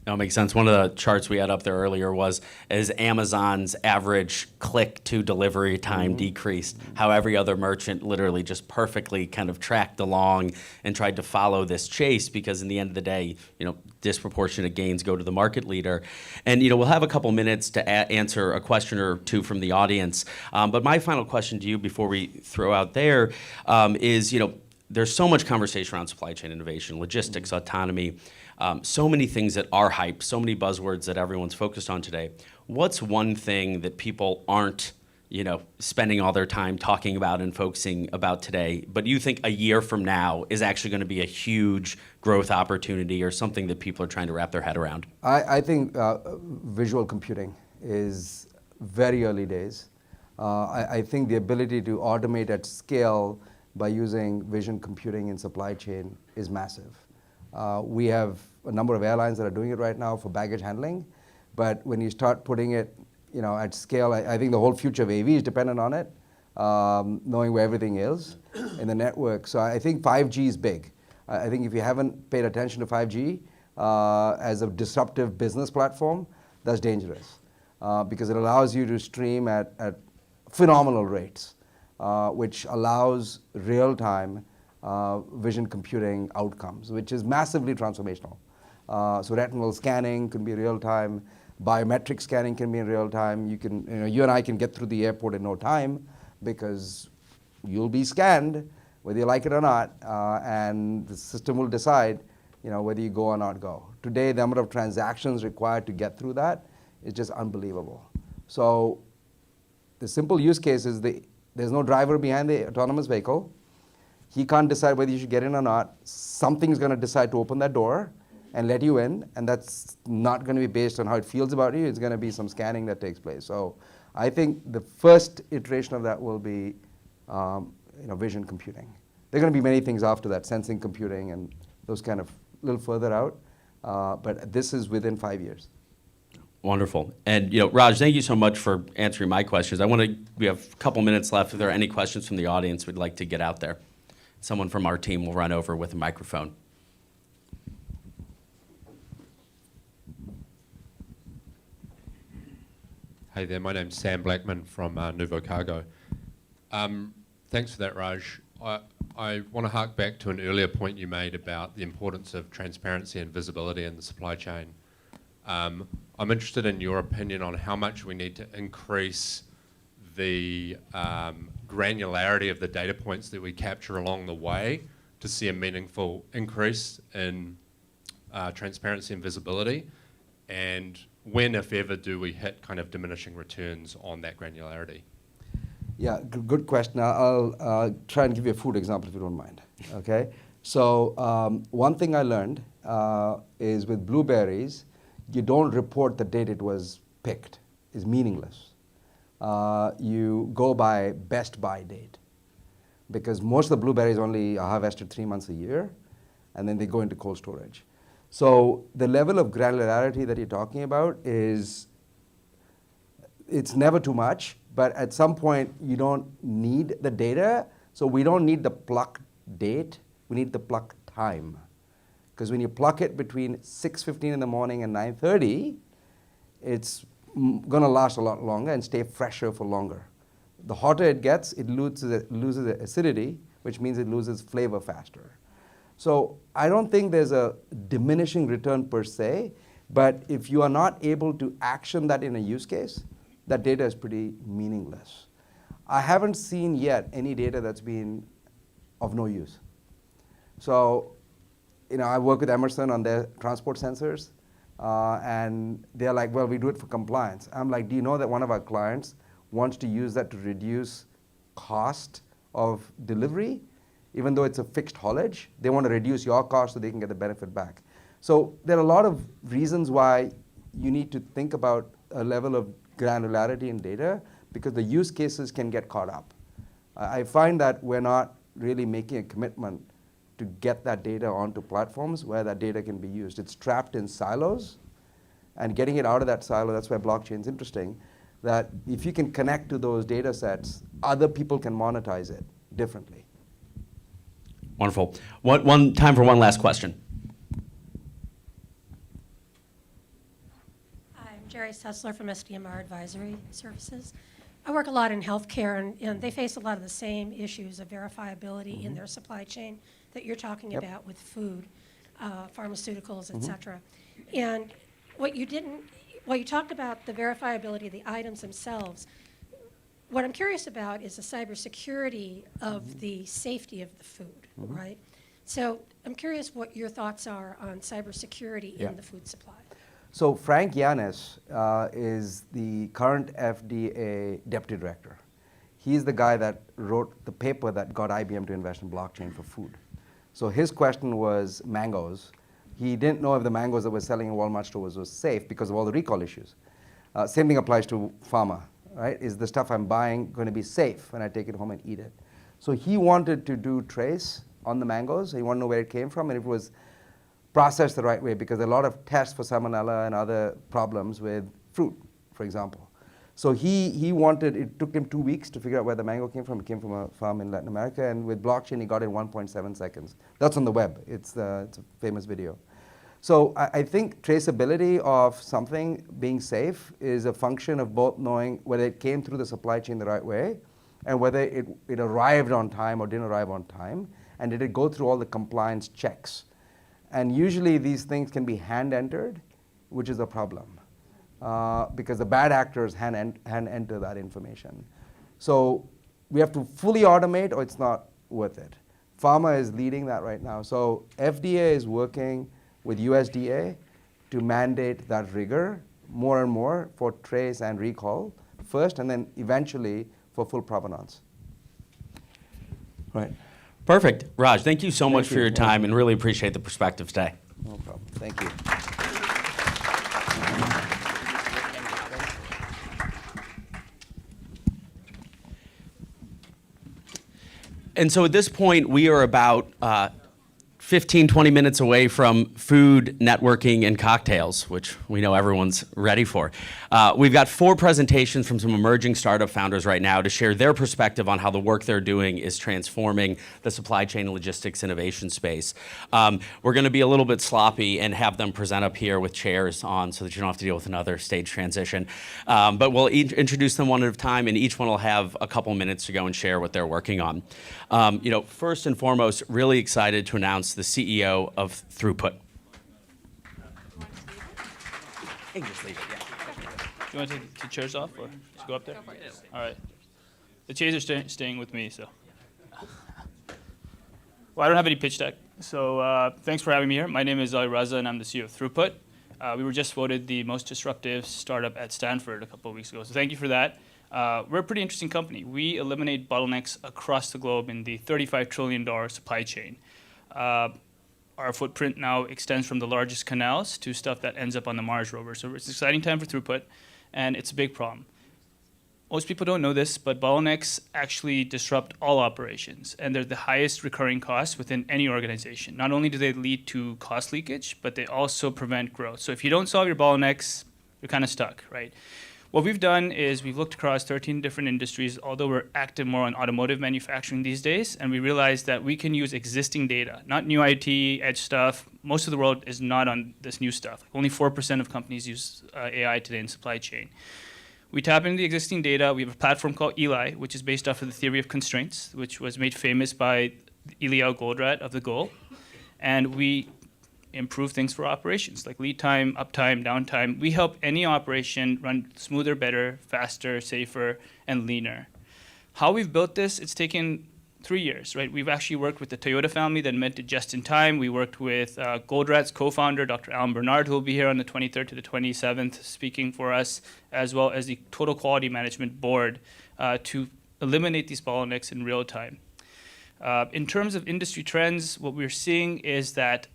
No, it makes sense. One of the charts we had up there earlier was as Amazon's average click to delivery time decreased, how every other merchant literally just perfectly kind of tracked along and tried to follow this chase, because in the end of the day, disproportionate gains go to the market leader. And, we'll have a couple minutes to answer a question or two from the audience. But my final question to you before we throw out there is, there's so much conversation around supply chain innovation, logistics, autonomy, so many things that are hype, so many buzzwords that everyone's focused on today. What's one thing that people aren't, spending all their time talking about and focusing about today, but you think a year from now is actually going to be a huge growth opportunity or something that people are trying to wrap their head around?
I think visual computing is very early days. I think the ability to automate at scale by using vision computing in supply chain is massive. We have a number of airlines that are doing it right now for baggage handling, but when you start putting it, at scale, I think the whole future of AV is dependent on it, knowing where everything is in the network. So I think 5G is big. I think if you haven't paid attention to 5G as a disruptive business platform, that's dangerous, because it allows you to stream at phenomenal rates, which allows real-time vision computing outcomes, which is massively transformational. So retinal scanning can be real time, biometric scanning can be in real time. You and I can get through the airport in no time because you'll be scanned whether you like it or not, and the system will decide whether you go or not go. Today, the number of transactions required to get through that is just unbelievable. So the simple use case is there's no driver behind the autonomous vehicle. He can't decide whether you should get in or not. Something's going to decide to open that door and let you in, and that's not going to be based on how it feels about you. It's going to be some scanning that takes place. So I think the first iteration of that will be vision computing. There are going to be many things after that, sensing computing and those kind of a little further out, but this is within 5 years.
Wonderful. And Raj, thank you so much for answering my questions. We have a couple minutes left. If there are any questions from the audience we'd like to get out there, someone from our team will run over with a microphone.
Hey there, my name's Sam Blackman from Nuvo Cargo. Thanks for that, Raj. I want to hark back to an earlier point you made about the importance of transparency and visibility in the supply chain. I'm interested in your opinion on how much we need to increase the granularity of the data points that we capture along the way to see a meaningful increase in transparency and visibility, and when, if ever, do we hit kind of diminishing returns on that granularity?
Yeah, good question. I'll try and give you a food example if you don't mind. Okay. So one thing I learned is with blueberries, you don't report the date it was picked. It's meaningless. You go by best by date, because most of the blueberries only are harvested 3 months a year, and then they go into cold storage. So the level of granularity that you're talking about it's never too much, but at some point you don't need the data. So we don't need the pluck date, we need the pluck time. Because when you pluck it between 6:15 in the morning and 9:30, it's gonna last a lot longer and stay fresher for longer. The hotter it gets, it loses acidity, which means it loses flavor faster. So I don't think there's a diminishing return per se, but if you are not able to action that in a use case, that data is pretty meaningless. I haven't seen yet any data that's been of no use. So, I work with Emerson on their transport sensors, and they're like, well, we do it for compliance. I'm like, do you know that one of our clients wants to use that to reduce cost of delivery? Even though it's a fixed haulage, they want to reduce your cost so they can get the benefit back. So there are a lot of reasons why you need to think about a level of granularity in data, because the use cases can get caught up. I find that we're not really making a commitment to get that data onto platforms where that data can be used. It's trapped in silos, and getting it out of that silo, that's why blockchain is interesting, that if you can connect to those data sets, other people can monetize it differently.
Wonderful. Time for one last question.
I'm Jerry Sessler from SDMR Advisory Services. I work a lot in healthcare, and they face a lot of the same issues of verifiability in their supply chain that you're talking about with food, pharmaceuticals, et cetera. And what you talked about the verifiability of the items themselves. What I'm curious about is the cybersecurity of the safety of the food, right? So I'm curious what your thoughts are on cybersecurity in the food supply.
So Frank Yanis is the current FDA deputy director. He's the guy that wrote the paper that got IBM to invest in blockchain for food. So his question was mangoes. He didn't know if the mangoes that were selling in Walmart stores was safe because of all the recall issues. Same thing applies to pharma, right? Is the stuff I'm buying going to be safe when I take it home and eat it? So he wanted to do trace on the mangoes. He wanted to know where it came from and if it was processed the right way, because there are a lot of tests for salmonella and other problems with fruit, for example. So he wanted, it took him 2 weeks to figure out where the mango came from. It came from a farm in Latin America, and with blockchain, he got it in 1.7 seconds. That's on the web. It's a famous video. So I think traceability of something being safe is a function of both knowing whether it came through the supply chain the right way, and whether it arrived on time or didn't arrive on time, and did it go through all the compliance checks. And usually these things can be hand-entered, which is a problem. Because the bad actors hand enter that information. So we have to fully automate or it's not worth it. Pharma is leading that right now. So FDA is working with USDA to mandate that rigor more and more for trace and recall first, and then eventually for full provenance. Right.
Perfect. Raj, thank you so much for your time and really appreciate the perspective today.
No problem. Thank you.
And so at this point, we are about 15, 20 minutes away from food, networking, and cocktails, which we know everyone's ready for. We've got 4 presentations from some emerging startup founders right now to share their perspective on how the work they're doing is transforming the supply chain and logistics innovation space. We're going to be a little bit sloppy and have them present up here with chairs on so that you don't have to deal with another stage transition. But we'll introduce them one at a time, and each one will have a couple minutes to go and share what they're working on. First and foremost, really excited to announce the CEO of Throughput.
You just leave it, yeah. Do you want to take the chairs off or just go up there? Go for it. All right. The chairs are staying with me, so. Well, I don't have any pitch deck, so thanks for having me here. My name is Ali Raza, and I'm the CEO of Throughput. We were just voted the most disruptive startup at Stanford a couple of weeks ago, so thank you for that. We're a pretty interesting company. We eliminate bottlenecks across the globe in the $35 trillion supply chain. Our footprint now extends from the largest canals to stuff that ends up on the Mars rover. So it's an exciting time for Throughput, and it's a big problem. Most people don't know this, but bottlenecks actually disrupt all operations, and they're the highest recurring costs within any organization. Not only do they lead to cost leakage, but they also prevent growth. So if you don't solve your bottlenecks, you're kind of stuck, right? What we've done is we've looked across 13 different industries, although we're active more on automotive manufacturing these days, and we realized that we can use existing data, not new IT, edge stuff. Most of the world is not on this new stuff. Only 4% of companies use AI today in supply chain. We tap into the existing data. We have a platform called Eli, which is based off of the theory of constraints, which was made famous by Eliyahu Goldratt of The Goal. And we improve things for operations, like lead time, uptime, downtime. We help any operation run smoother, better, faster, safer, and leaner. How we've built this, it's taken 3 years, right? We've actually worked with the Toyota family that invented just in time. We worked with Goldratt's co-founder, Dr. Alan Bernard, who will be here on the 23rd to the 27th speaking for us, as well as the Total Quality Management Board to eliminate these bottlenecks in real time. In terms of industry trends, what we're seeing is that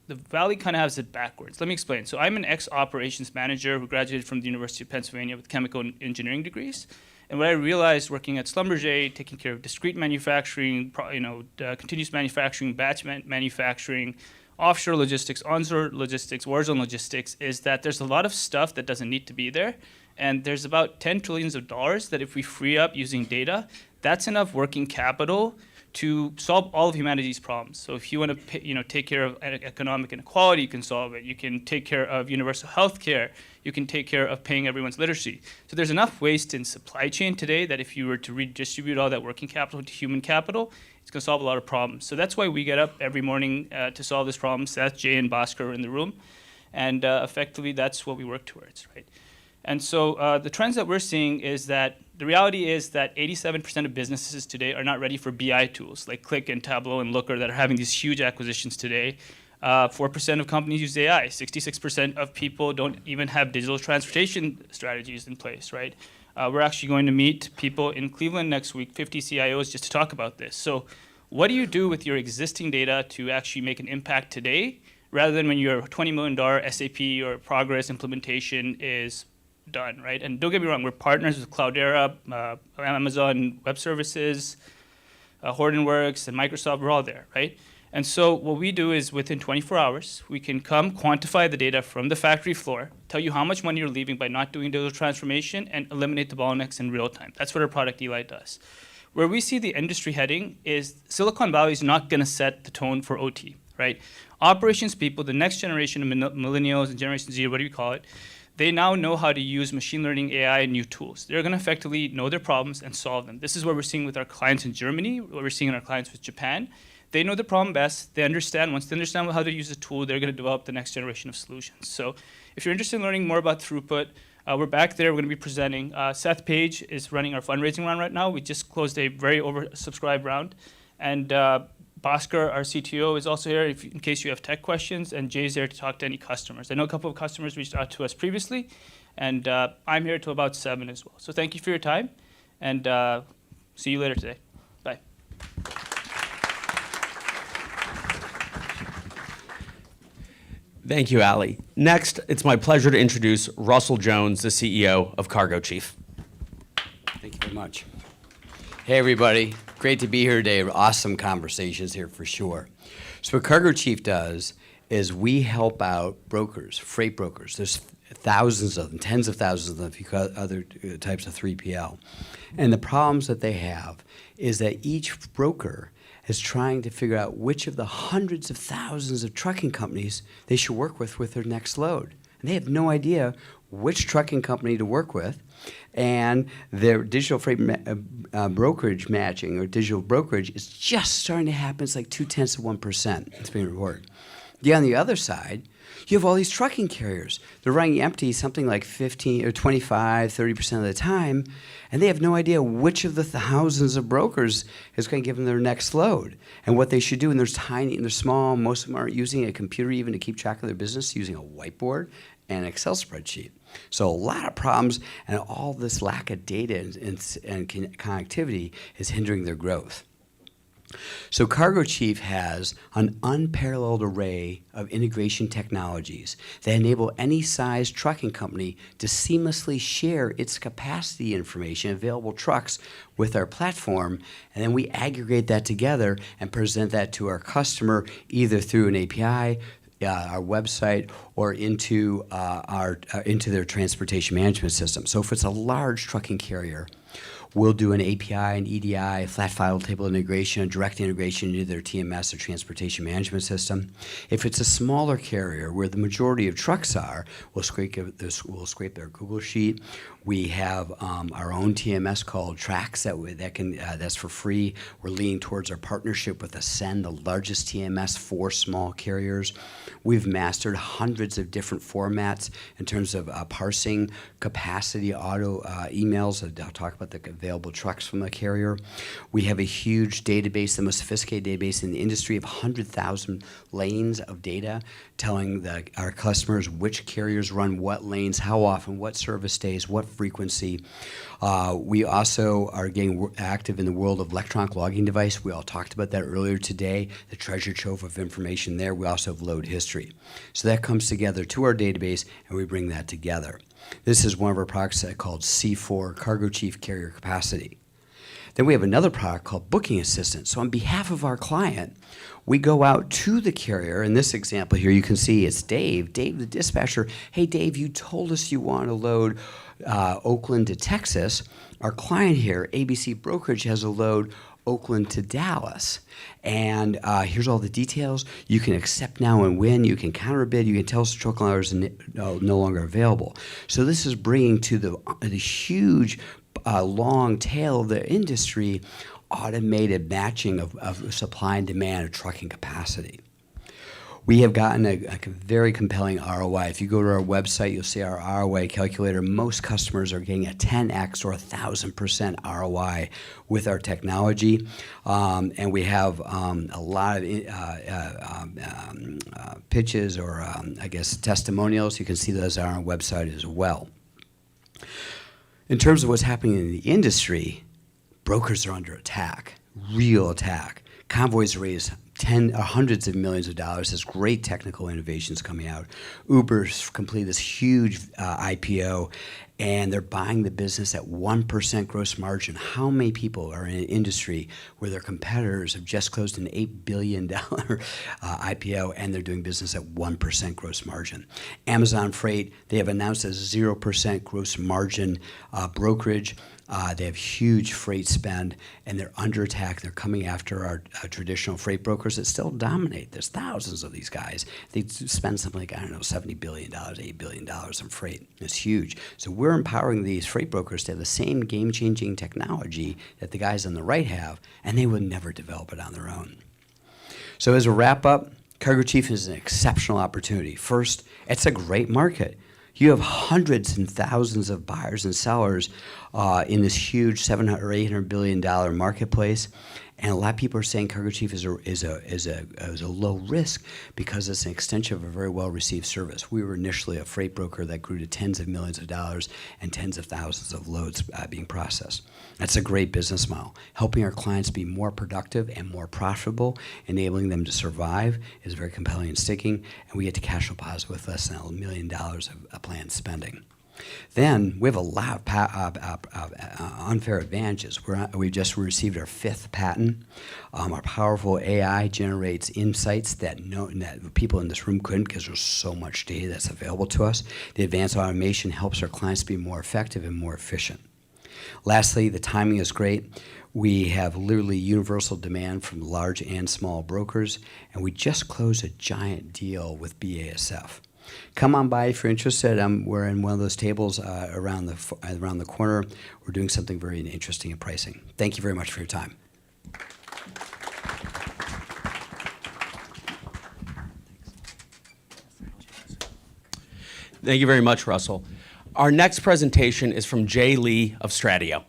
the Valley kind of has it backwards. Let me explain. So I'm an ex-operations manager who graduated from the University of Pennsylvania with chemical engineering degrees. And what I realized working at Schlumberger, taking care of discrete manufacturing, continuous manufacturing, batch manufacturing, offshore logistics, onshore logistics, war zone logistics, is that there's a lot of stuff that doesn't need to be there. And there's about $10 trillion that if we free up using data, that's enough working capital to solve all of humanity's problems. So if you want to take care of economic inequality, you can solve it. You can take care of universal health care. You can take care of paying everyone's literacy. So there's enough waste in supply chain today that if you were to redistribute all that working capital to human capital, it's going to solve a lot of problems. So that's why we get up every morning to solve this problem. Seth, Jay, and Bhaskar are in the room. And effectively, that's what we work towards, right? And so the trends that we're seeing is that the reality is that 87% of businesses today are not ready for BI tools like Qlik and Tableau and Looker that are having these huge acquisitions today. 4% of companies use AI. 66% of people don't even have digital transportation strategies in place, right? We're actually going to meet people in Cleveland next week, 50 CIOs, just to talk about this. So what do you do with your existing data to actually make an impact today rather than when your $20 million SAP or Progress implementation is done, right? And don't get me wrong, we're partners with Cloudera, Amazon Web Services, Hortonworks, and Microsoft. We're all there, right? And so what we do is within 24 hours, we can come quantify the data from the factory floor, tell you how much money you're leaving by not doing digital transformation, and eliminate the bottlenecks in real time. That's what our product Eli does. Where we see the industry heading is Silicon Valley is not going to set the tone for OT, right? Operations people, the next generation of millennials and Generation Z, whatever you call it, they now know how to use machine learning, AI, and new tools. They're going to effectively know their problems and solve them. This is what we're seeing with our clients in Germany, what we're seeing in our clients with Japan. They know the problem best. They understand. Once they understand how to use the tool, they're going to develop the next generation of solutions. So if you're interested in learning more about Throughput, we're back there. We're going to be presenting. Seth Page is running our fundraising round right now. We just closed a very oversubscribed round. And Bhaskar, our CTO, is also here in case you have tech questions, and Jay's there to talk to any customers. I know a couple of customers reached out to us previously, and I'm here till about 7 as well. So thank you for your time, and see you later today. Bye.
Thank you, Ali. Next, it's my pleasure to introduce Russell Jones, the CEO of Cargo Chief.
Thank you very much. Hey, everybody. Great to be here today. Awesome conversations here for sure. So what Cargo Chief does is we help out brokers, freight brokers. There's thousands of them, tens of thousands of them if you got other types of 3PL. And the problems that they have is that each broker is trying to figure out which of the hundreds of thousands of trucking companies they should work with their next load. And they have no idea which trucking company to work with, and their digital freight brokerage matching or digital brokerage is just starting to happen. It's like 0.2%. It's being reported. On the other side, you have all these trucking carriers. They're running empty something like 15 or 25, 30% of the time, and they have no idea which of the thousands of brokers is going to give them their next load and what they should do. And they're tiny and they're small. Most of them aren't using a computer even to keep track of their business, using a whiteboard and an Excel spreadsheet. So a lot of problems, and all this lack of data and connectivity is hindering their growth. So Cargo Chief has an unparalleled array of integration technologies that enable any size trucking company to seamlessly share its capacity information, available trucks, with our platform, and then we aggregate that together and present that to our customer either through an API, our website, or into into their transportation management system. So if it's a large trucking carrier, we'll do an API, an EDI, flat file table integration, a direct integration into their TMS, their transportation management system. If it's a smaller carrier where the majority of trucks are, we'll scrape their Google Sheet. We have our own TMS called Trax that's for free. We're leaning towards our partnership with Ascend, the largest TMS for small carriers. We've mastered hundreds of different formats in terms of parsing capacity auto emails. I'll talk about the available trucks from the carrier. We have a huge database, the most sophisticated database in the industry of 100,000 lanes of data telling our customers which carriers run what lanes, how often, what service days, what frequency. We also are getting active in the world of electronic logging device. We all talked about that earlier today, the treasure trove of information there. We also have load history. So that comes together to our database, and we bring that together. This is one of our products called C4, Cargo Chief Carrier Capacity. Then we have another product called Booking Assistant. So on behalf of our client, we go out to the carrier. In this example here, you can see it's Dave. Dave, the dispatcher. Hey, Dave, you told us you want to load Oakland to Texas. Our client here, ABC Brokerage, has a load Oakland to Dallas. And here's all the details. You can accept now and win. You can counter bid. You can tell us the truck hours are no longer available. So this is bringing to the huge long tail of the industry automated matching of supply and demand of trucking capacity. We have gotten a very compelling ROI. If you go to our website, you'll see our ROI calculator. Most customers are getting a 10x or 1,000% ROI with our technology. And we have a lot of pitches or, testimonials. You can see those on our website as well. In terms of what's happening in the industry, brokers are under attack, real attack. Convoy's raised hundreds of millions of dollars. There's great technical innovations coming out. Uber's completed this huge IPO, and they're buying the business at 1% gross margin. How many people are in an industry where their competitors have just closed an $8 billion IPO, and they're doing business at 1% gross margin? Amazon Freight, they have announced a 0% gross margin brokerage. They have huge freight spend, and they're under attack. They're coming after our traditional freight brokers that still dominate. There's thousands of these guys. They spend something like, $70 billion, $8 billion on freight. It's huge. So we're empowering these freight brokers to have the same game-changing technology that the guys on the right have, and they would never develop it on their own. So as a wrap-up, Cargo Chief is an exceptional opportunity. First, it's a great market. You have hundreds and thousands of buyers and sellers in this huge $700 or $800 billion marketplace, and a lot of people are saying Cargo Chief is a low risk because it's an extension of a very well-received service. We were initially a freight broker that grew to tens of millions of dollars and tens of thousands of loads being processed. That's a great business model. Helping our clients be more productive and more profitable, enabling them to survive, is very compelling and sticking, and we get to cash flow positive with less than $1 million of planned spending. Then we have a lot of unfair advantages. We just received our 5th patent. Our powerful AI generates insights that people in this room couldn't because there's so much data that's available to us. The advanced automation helps our clients be more effective and more efficient. Lastly, the timing is great. We have literally universal demand from large and small brokers, and we just closed a giant deal with BASF. Come on by if you're interested. We're in one of those tables around the corner. We're doing something very interesting in pricing. Thank you very much for your time.
Thank you very much, Russell. Our next presentation is from Jay Lee of Stradio.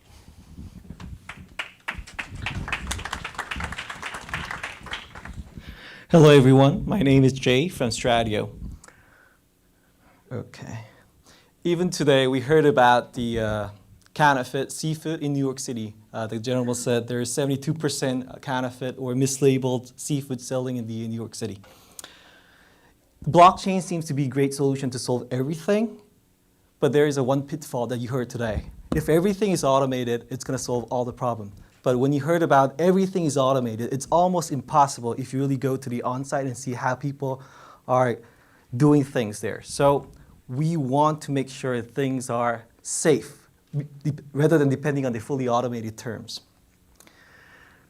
Hello, everyone. My name is Jay from Stradio. Okay. Even today, we heard about the counterfeit seafood in New York City. The gentleman said there is 72% counterfeit or mislabeled seafood selling in New York City. Blockchain seems to be a great solution to solve everything, but there is a one pitfall that you heard today. If everything is automated, it's going to solve all the problem. But when you heard about everything is automated, it's almost impossible if you really go to the on-site and see how people are doing things there. So we want to make sure things are safe, rather than depending on the fully automated terms.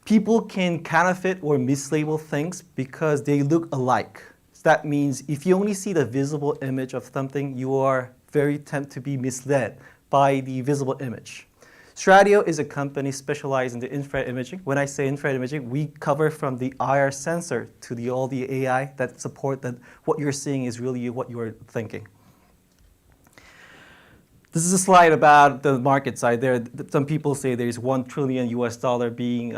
People can counterfeit or mislabel things because they look alike. So that means if you only see the visible image of something, you are very tempted to be misled by the visible image. Stradio is a company specialized in the infrared imaging. When I say infrared imaging, we cover from the IR sensor to all the AI that support that what you're seeing is really what you're thinking. This is a slide about the market side. Some people say there's $1 trillion being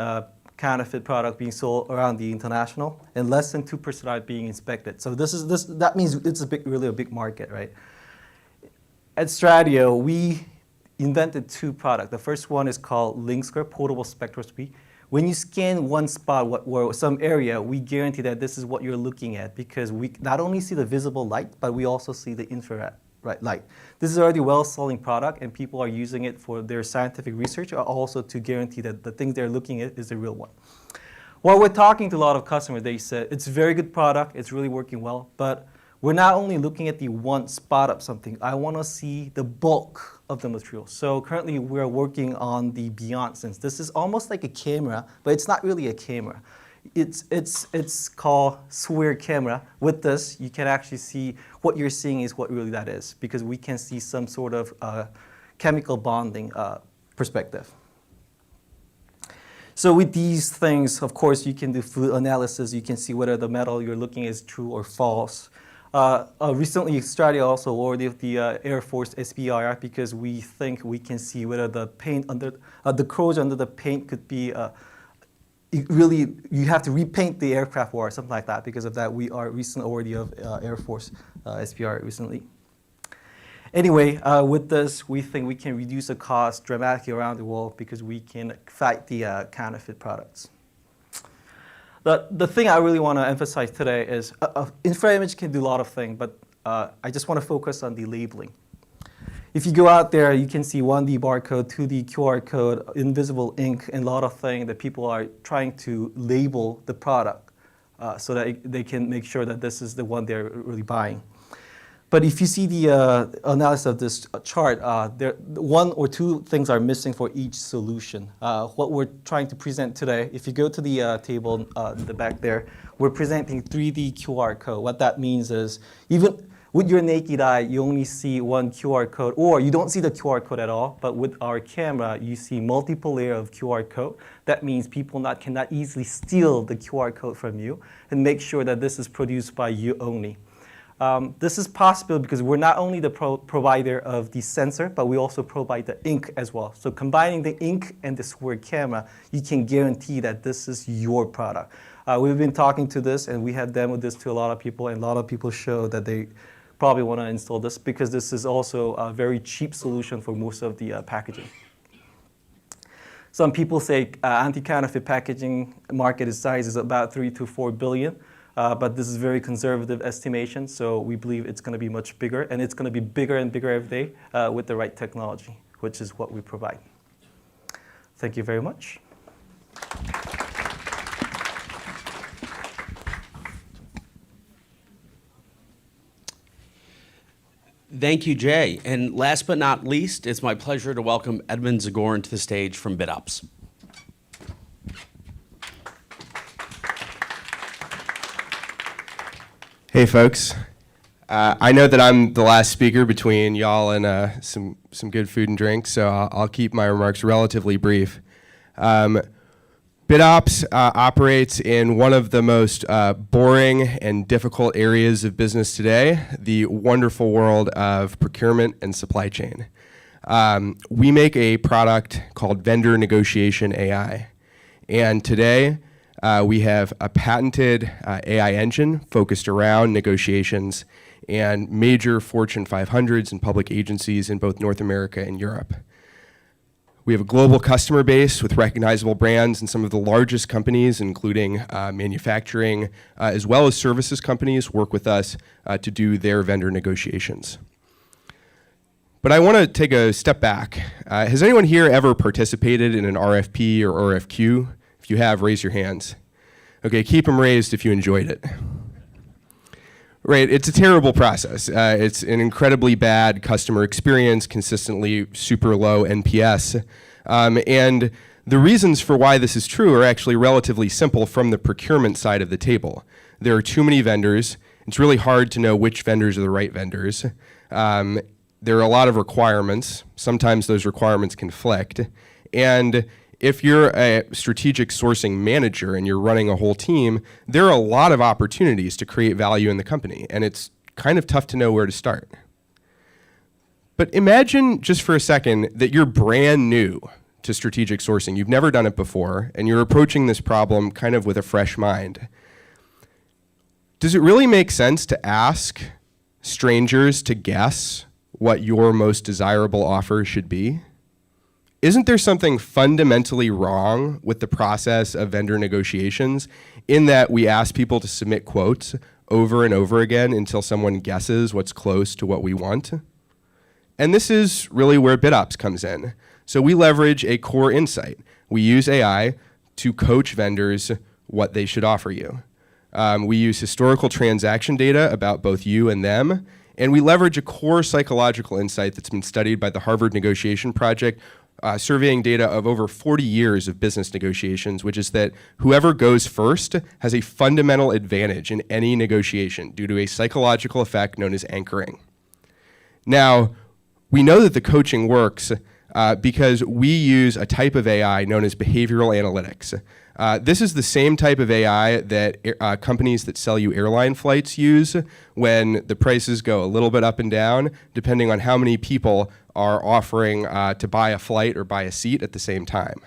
counterfeit product being sold around the international, and less than 2% are being inspected. So that means it's really a big market, right? At Stradio, we invented 2 products. The first one is called LinkSquare Portable Spectroscopy. When you scan one spot or some area, we guarantee that this is what you're looking at because we not only see the visible light, but we also see the infrared light. This is already a well-selling product, and people are using it for their scientific research, or also to guarantee that the thing they're looking at is the real one. While we're talking to a lot of customers, they said it's a very good product, it's really working well, but we're not only looking at the one spot of something. I want to see the bulk of the material. So currently we're working on the Beyond Sense. This is almost like a camera, but it's not really a camera. It's called SWIR camera. With this, you can actually see what you're seeing is what really that is, because we can see some sort of chemical bonding perspective. So with these things, of course, you can do fluid analysis. You can see whether the metal you're looking is true or false. Recently, Stradio also awarded the Air Force SBIR because we think we can see whether the paint the corrosion under the paint could be you have to repaint the aircraft or something like that. Because of that, we are recent awardee of Air Force SBIR recently. Anyway, with this, we think we can reduce the cost dramatically around the world because we can fight the counterfeit products. The thing I really want to emphasize today is infrared image can do a lot of things, but I just want to focus on the labeling. If you go out there, you can see 1D barcode, 2D QR code, invisible ink, and a lot of things that people are trying to label the product so that they can make sure that this is the one they're really buying. But if you see the analysis of this chart, there 1 or 2 things are missing for each solution. What we're trying to present today, if you go to the table in the back there, we're presenting 3D QR code. What that means is even with your naked eye, you only see one QR code, or you don't see the QR code at all. But with our camera, you see multiple layers of QR code. That means people cannot easily steal the QR code from you and make sure that this is produced by you only. This is possible because we're not only the provider of the sensor, but we also provide the ink as well. So combining the ink and the SWIR camera, you can guarantee that this is your product. We've been talking to this, and we have demoed this to a lot of people, and a lot of people show that they probably want to install this because this is also a very cheap solution for most of the packaging. Some people say anti-counterfeit packaging market size is about $3 to $4 billion. but this is very conservative estimation, so we believe it's going to be much bigger, and it's going to be bigger and bigger every day with the right technology, which is what we provide. Thank you very much.
Thank you, Jay. And last but not least, it's my pleasure to welcome Edmund Zagorin to the stage from BitOps.
Hey, folks. I know that I'm the last speaker between y'all and some good food and drink, so I'll keep my remarks relatively brief. BitOps operates in one of the most boring and difficult areas of business today, the wonderful world of procurement and supply chain. We make a product called Vendor Negotiation AI. And today, we have a patented AI engine focused around negotiations and major Fortune 500s and public agencies in both North America and Europe. We have a global customer base with recognizable brands and some of the largest companies, including manufacturing, as well as services companies, work with us to do their vendor negotiations. But I want to take a step back. Has anyone here ever participated in an RFP or RFQ? If you have, raise your hands. Okay, keep them raised if you enjoyed it. Right, it's a terrible process. It's an incredibly bad customer experience, consistently super low NPS. And the reasons for why this is true are actually relatively simple from the procurement side of the table. There are too many vendors. It's really hard to know which vendors are the right vendors. There are a lot of requirements. Sometimes those requirements conflict. And if you're a strategic sourcing manager and you're running a whole team, there are a lot of opportunities to create value in the company, and it's kind of tough to know where to start. But imagine just for a second that you're brand new to strategic sourcing. You've never done it before, and you're approaching this problem kind of with a fresh mind. Does it really make sense to ask strangers to guess what your most desirable offer should be? Isn't there something fundamentally wrong with the process of vendor negotiations in that we ask people to submit quotes over and over again until someone guesses what's close to what we want? And this is really where BitOps comes in. So we leverage a core insight. We use AI to coach vendors what they should offer you. We use historical transaction data about both you and them, and we leverage a core psychological insight that's been studied by the Harvard Negotiation Project, surveying data of over 40 years of business negotiations, which is that whoever goes first has a fundamental advantage in any negotiation due to a psychological effect known as anchoring. Now, we know that the coaching works because we use a type of AI known as behavioral analytics. This is the same type of AI that companies that sell you airline flights use when the prices go a little bit up and down, depending on how many people are offering to buy a flight or buy a seat at the same time.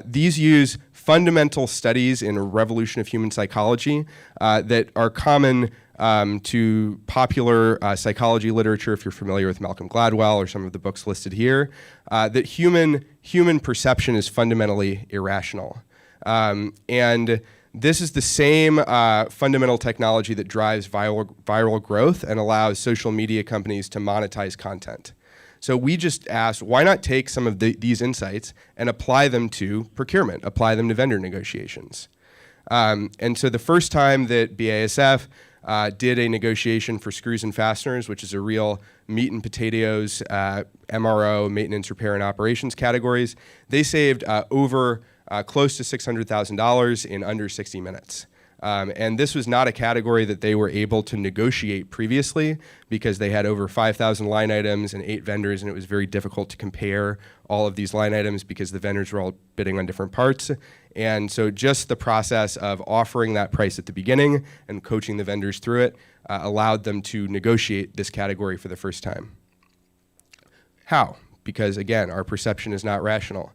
These use fundamental studies in a revolution of human psychology that are common to popular psychology literature, if you're familiar with Malcolm Gladwell or some of the books listed here, that human perception is fundamentally irrational. And this is the same fundamental technology that drives viral growth and allows social media companies to monetize content. So we just asked, why not take some of these insights and apply them to procurement, apply them to vendor negotiations? And so the first time that BASF did a negotiation for screws and fasteners, which is a real meat and potatoes, MRO, maintenance, repair, and operations categories, they saved over close to $600,000 in under 60 minutes. And this was not a category that they were able to negotiate previously because they had over 5,000 line items and 8 vendors, and it was very difficult to compare all of these line items because the vendors were all bidding on different parts. And so just the process of offering that price at the beginning and coaching the vendors through it allowed them to negotiate this category for the first time. How? Because again, our perception is not rational.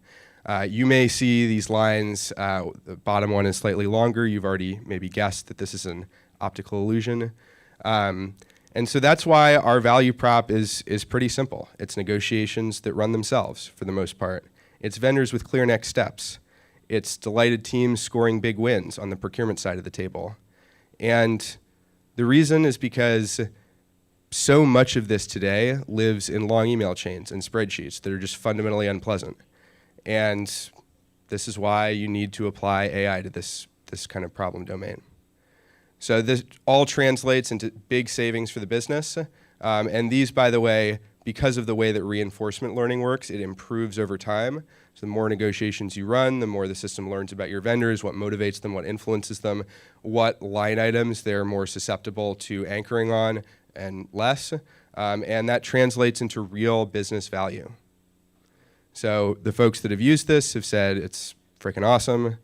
You may see these lines, the bottom one is slightly longer. You've already maybe guessed that this is an optical illusion. And so that's why our value prop is pretty simple. It's negotiations that run themselves for the most part. It's vendors with clear next steps. It's delighted teams scoring big wins on the procurement side of the table. And the reason is because so much of this today lives in long email chains and spreadsheets that are just fundamentally unpleasant. And this is why you need to apply AI to this kind of problem domain. So this all translates into big savings for the business. And these, by the way, because of the way that reinforcement learning works, it improves over time. So the more negotiations you run, the more the system learns about your vendors, what motivates them, what influences them, what line items they're more susceptible to anchoring on and less. And that translates into real business value. So the folks that have used this have said it's freaking awesome.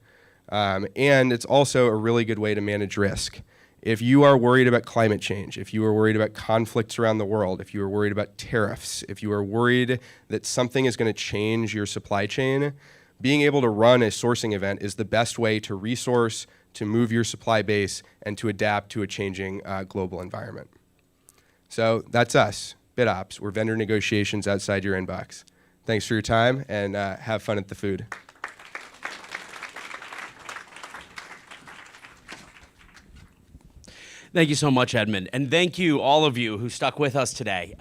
And it's also a really good way to manage risk. If you are worried about climate change, if you are worried about conflicts around the world, if you are worried about tariffs, if you are worried that something is going to change your supply chain, being able to run a sourcing event is the best way to resource, to move your supply base, and to adapt to a changing global environment. So that's us, BitOps. We're vendor negotiations outside your inbox. Thanks for your time, and have fun at the food.
Thank you so much, Edmund. And thank you, all of you who stuck with us today.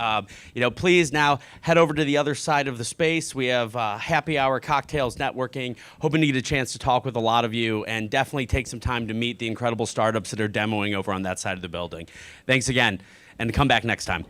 Please now head over to the other side of the space. We have happy hour, cocktails, networking. Hoping to get a chance to talk with a lot of you and definitely take some time to meet the incredible startups that are demoing over on that side of the building. Thanks again, and come back next time.